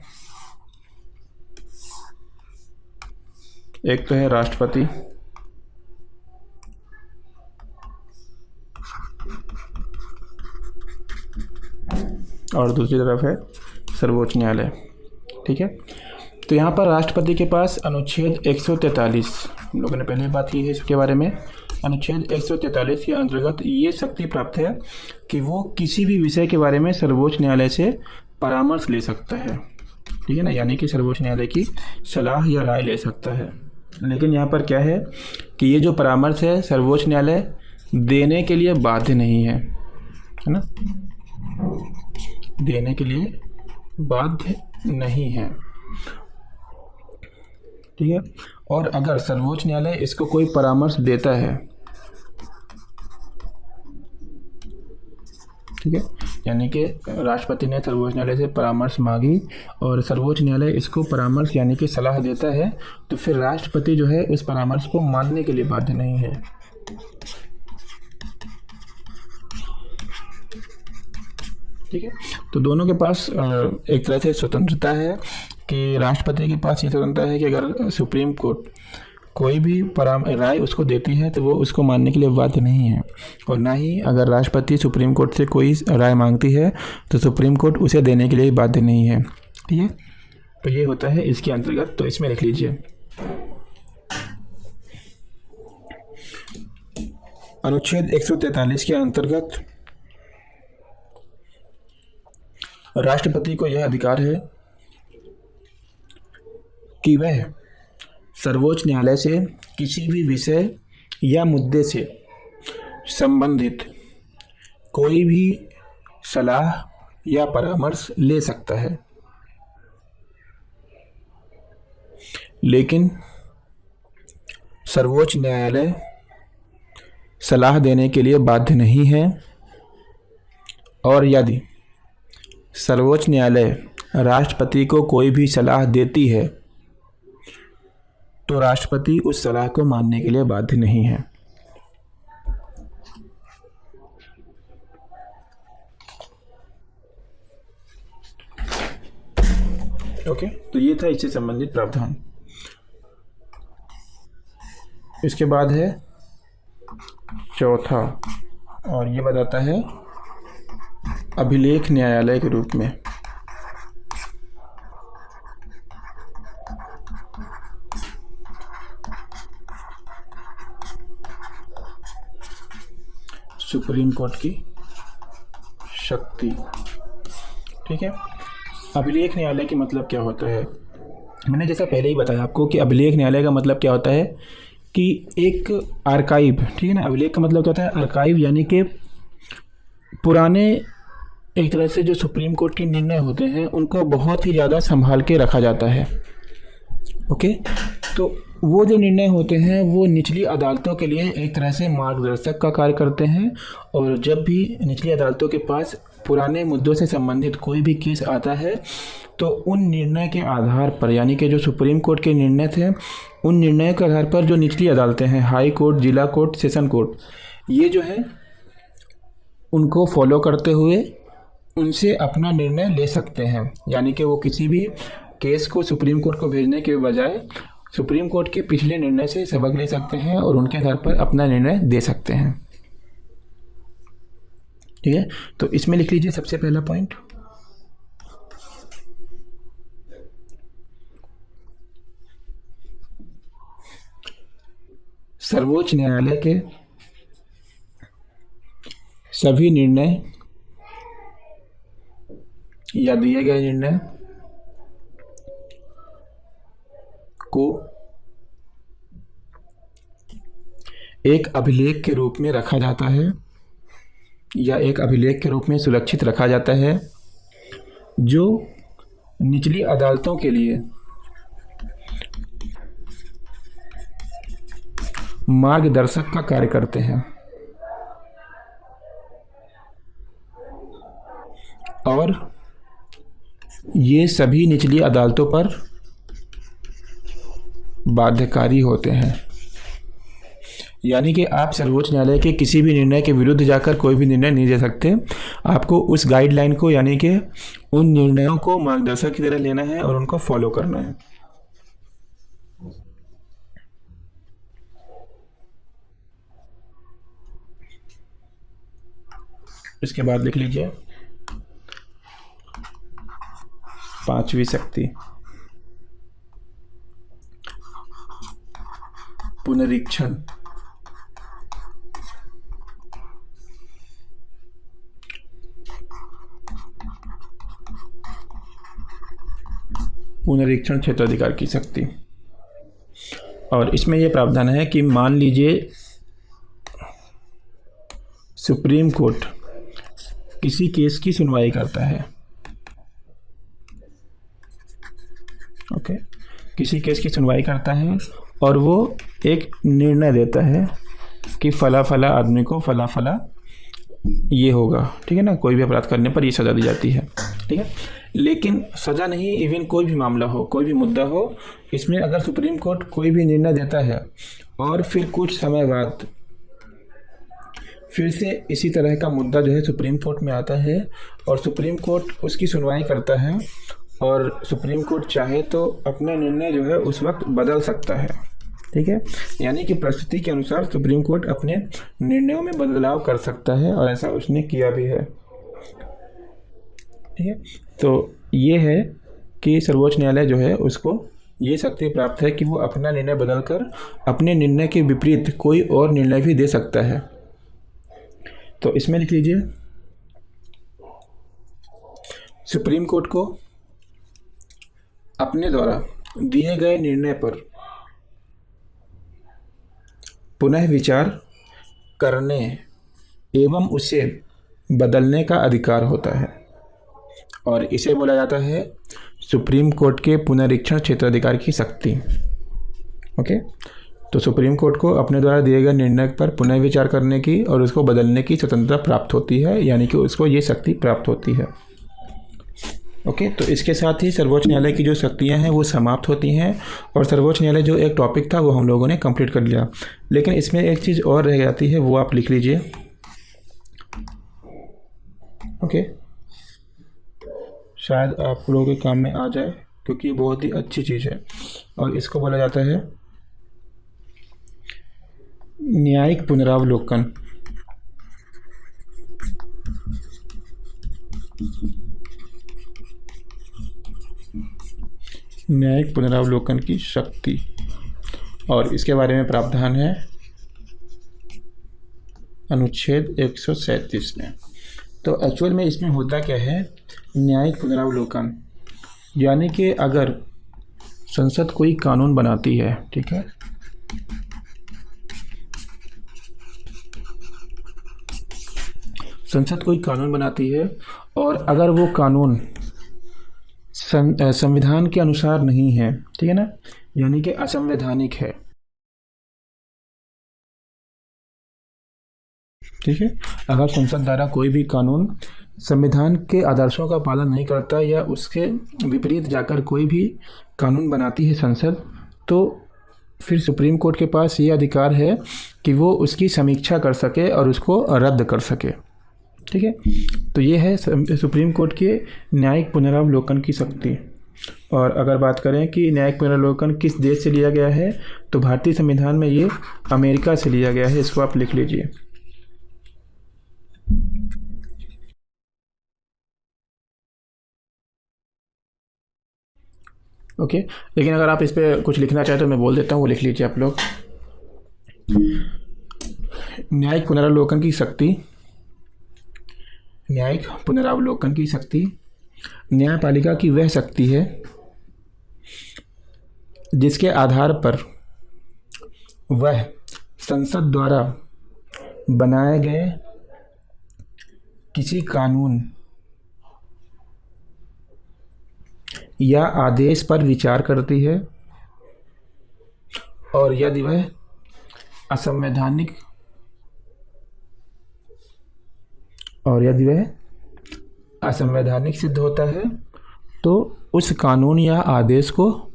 एक तो है राष्ट्रपति और दूसरी तरफ है सर्वोच्च न्यायालय। ठीक है, तो यहाँ पर राष्ट्रपति के पास अनुच्छेद 143, हम लोगों ने पहले बात की है इसके बारे में, अनुच्छेद 143 के अंतर्गत ये शक्ति प्राप्त है कि वो किसी भी विषय के बारे में सर्वोच्च न्यायालय से परामर्श ले सकता है। ठीक है ना, यानी कि सर्वोच्च न्यायालय की सलाह या राय ले सकता है। लेकिन यहाँ पर क्या है कि ये जो परामर्श है सर्वोच्च न्यायालय देने के लिए बाध्य नहीं है, है ना, देने के लिए बाध्य नहीं है। ठीक है, और अगर सर्वोच्च न्यायालय इसको कोई परामर्श देता है, ठीक है, यानी कि राष्ट्रपति ने सर्वोच्च न्यायालय से परामर्श मांगी और सर्वोच्च न्यायालय इसको परामर्श यानी कि सलाह देता है, तो फिर राष्ट्रपति जो है उस परामर्श को मानने के लिए बाध्य नहीं है। ठीक है, तो दोनों के पास एक तरह से स्वतंत्रता है कि राष्ट्रपति के पास ये स्वतंत्रता है कि अगर सुप्रीम कोर्ट कोई भी राय उसको देती है तो वो उसको मानने के लिए बाध्य नहीं है, और ना ही अगर राष्ट्रपति सुप्रीम कोर्ट से कोई राय मांगती है तो सुप्रीम कोर्ट उसे देने के लिए बाध्य नहीं है। ठीक है, तो ये होता है इसके अंतर्गत। तो इसमें लिख लीजिए अनुच्छेद 143 के अंतर्गत राष्ट्रपति को यह अधिकार है कि वह सर्वोच्च न्यायालय से किसी भी विषय या मुद्दे से संबंधित कोई भी सलाह या परामर्श ले सकता है, लेकिन सर्वोच्च न्यायालय सलाह देने के लिए बाध्य नहीं है, और यदि सर्वोच्च न्यायालय राष्ट्रपति को कोई भी सलाह देती है तो राष्ट्रपति उस सलाह को मानने के लिए बाध्य नहीं है। ओके, तो ये था इससे संबंधित प्रावधान। इसके बाद है चौथा, और ये बताता है अभिलेख न्यायालय के रूप में। सुप्रीम कोर्ट की शक्ति। ठीक है, अभिलेख न्यायालय के मतलब क्या होता है? मैंने जैसा पहले ही बताया आपको कि अभिलेख न्यायालय का मतलब क्या होता है कि एक आर्काइव, ठीक है ना। अभिलेख का मतलब क्या होता है? आर्काइव, यानी कि पुराने एक तरह से जो सुप्रीम कोर्ट के निर्णय होते हैं उनको बहुत ही ज़्यादा संभाल के रखा जाता है। ओके, तो वो जो निर्णय होते हैं वो निचली अदालतों के लिए एक तरह से मार्गदर्शक का कार्य करते हैं, और जब भी निचली अदालतों के पास पुराने मुद्दों से संबंधित कोई भी केस आता है तो उन निर्णय के आधार पर, यानी कि जो सुप्रीम कोर्ट के निर्णय थे उन निर्णयों के आधार पर जो निचली अदालतें हैं, हाई कोर्ट, जिला कोर्ट, सेशन कोर्ट, ये जो है उनको फॉलो करते हुए उनसे अपना निर्णय ले सकते हैं। यानी कि वो किसी भी केस को सुप्रीम कोर्ट को भेजने के बजाय सुप्रीम कोर्ट के पिछले निर्णय से सबक ले सकते हैं और उनके आधार पर अपना निर्णय दे सकते हैं। ठीक है, तो इसमें लिख लीजिए सबसे पहला पॉइंट, सर्वोच्च न्यायालय के सभी निर्णय या दिए गए निर्णय को एक अभिलेख के रूप में रखा जाता है या एक अभिलेख के रूप में सुरक्षित रखा जाता है, जो निचली अदालतों के लिए मार्गदर्शक का कार्य करते हैं, और ये सभी निचली अदालतों पर बाध्यकारी होते हैं। यानी कि आप सर्वोच्च न्यायालय के किसी भी निर्णय के विरुद्ध जाकर कोई भी निर्णय नहीं दे सकते। आपको उस गाइडलाइन को, यानी कि उन निर्णयों को मार्गदर्शक की तरह लेना है और उनको फॉलो करना है। इसके बाद लिख लीजिए पांचवी शक्ति, पुनरीक्षण। पुनरीक्षण क्षेत्राधिकार की शक्ति, और इसमें यह प्रावधान है कि मान लीजिए सुप्रीम कोर्ट किसी केस की सुनवाई करता है, ओके, किसी केस की सुनवाई करता है और वो एक निर्णय देता है कि फला फला आदमी को फला फला ये होगा, ठीक है ना, कोई भी अपराध करने पर ये सज़ा दी जाती है, ठीक है। लेकिन सज़ा नहीं, इवन कोई भी मामला हो, कोई भी मुद्दा हो, इसमें अगर सुप्रीम कोर्ट कोई भी निर्णय देता है और फिर कुछ समय बाद फिर से इसी तरह का मुद्दा जो है सुप्रीम कोर्ट में आता है और सुप्रीम कोर्ट उसकी सुनवाई करता है, और सुप्रीम कोर्ट चाहे तो अपना निर्णय जो है उस वक्त बदल सकता है, ठीक है। यानी कि परिस्थिति के अनुसार सुप्रीम कोर्ट अपने निर्णयों में बदलाव कर सकता है, और ऐसा उसने किया भी है, ठीक है। तो ये है कि सर्वोच्च न्यायालय जो है उसको ये शक्ति प्राप्त है कि वो अपना निर्णय बदलकर अपने निर्णय के विपरीत कोई और निर्णय भी दे सकता है, तो इसमें लिख लीजिए, सुप्रीम कोर्ट को अपने द्वारा दिए गए निर्णय पर पुनः विचार करने एवं उसे बदलने का अधिकार होता है और इसे बोला जाता है सुप्रीम कोर्ट के पुनरीक्षण क्षेत्राधिकार की शक्ति। ओके, तो सुप्रीम कोर्ट को अपने द्वारा दिए गए निर्णय पर पुनः विचार करने की और उसको बदलने की स्वतंत्रता प्राप्त होती है, यानी कि उसको ये शक्ति प्राप्त होती है। ओके, तो इसके साथ ही सर्वोच्च न्यायालय की जो शक्तियां हैं वो समाप्त होती हैं और सर्वोच्च न्यायालय जो एक टॉपिक था वो हम लोगों ने कंप्लीट कर लिया। लेकिन इसमें एक चीज़ और रह जाती है, वो आप लिख लीजिए। ओके, शायद आप लोगों के काम में आ जाए क्योंकि ये बहुत ही अच्छी चीज़ है और इसको बोला जाता है न्यायिक पुनरावलोकन। न्यायिक पुनरावलोकन की शक्ति, और इसके बारे में प्रावधान है अनुच्छेद 137 में। तो एक्चुअल में इसमें होता क्या है, न्यायिक पुनरावलोकन यानी कि अगर संसद कोई कानून बनाती है, ठीक है, संसद कोई कानून बनाती है और अगर वो कानून संविधान के अनुसार नहीं है, ठीक है ना, यानी कि असंवैधानिक है, ठीक है, अगर संसद द्वारा कोई भी कानून संविधान के आदर्शों का पालन नहीं करता या उसके विपरीत जाकर कोई भी कानून बनाती है संसद, तो फिर सुप्रीम कोर्ट के पास ये अधिकार है कि वो उसकी समीक्षा कर सके और उसको रद्द कर सके। ठीक है, तो ये है सुप्रीम कोर्ट के न्यायिक पुनरावलोकन की शक्ति। और अगर बात करें कि न्यायिक पुनरावलोकन किस देश से लिया गया है, तो भारतीय संविधान में ये अमेरिका से लिया गया है, इसको आप लिख लीजिए। ओके, लेकिन अगर आप इस पर कुछ लिखना चाहें तो मैं बोल देता हूँ, वो लिख लीजिए आप लोग। न्यायिक पुनरावलोकन की शक्ति, न्यायिक पुनरावलोकन की शक्ति न्यायपालिका की वह शक्ति है जिसके आधार पर वह संसद द्वारा बनाए गए किसी कानून या आदेश पर विचार करती है और यदि वह असंवैधानिक सिद्ध होता है तो उस कानून या आदेश को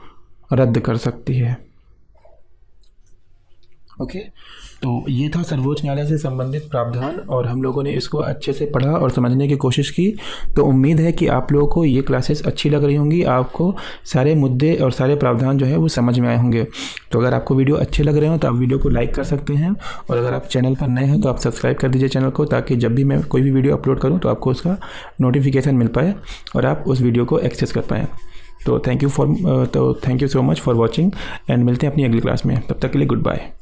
रद्द कर सकती है। ओके, तो ये था सर्वोच्च न्यायालय से संबंधित प्रावधान और हम लोगों ने इसको अच्छे से पढ़ा और समझने की कोशिश की। तो उम्मीद है कि आप लोगों को ये क्लासेस अच्छी लग रही होंगी, आपको सारे मुद्दे और सारे प्रावधान जो है वो समझ में आए होंगे। तो अगर आपको वीडियो अच्छे लग रहे हो तो आप वीडियो को लाइक कर सकते हैं और अगर आप चैनल पर नए हैं तो आप सब्सक्राइब कर दीजिए चैनल को, ताकि जब भी मैं कोई भी वीडियो अपलोड करूँ तो आपको उसका नोटिफिकेशन मिल पाए और आप उस वीडियो को एक्सेस कर पाएँ। तो thank you so much for watching and मिलते हैं अपनी अगली क्लास में। तब तक के लिए गुड बाय।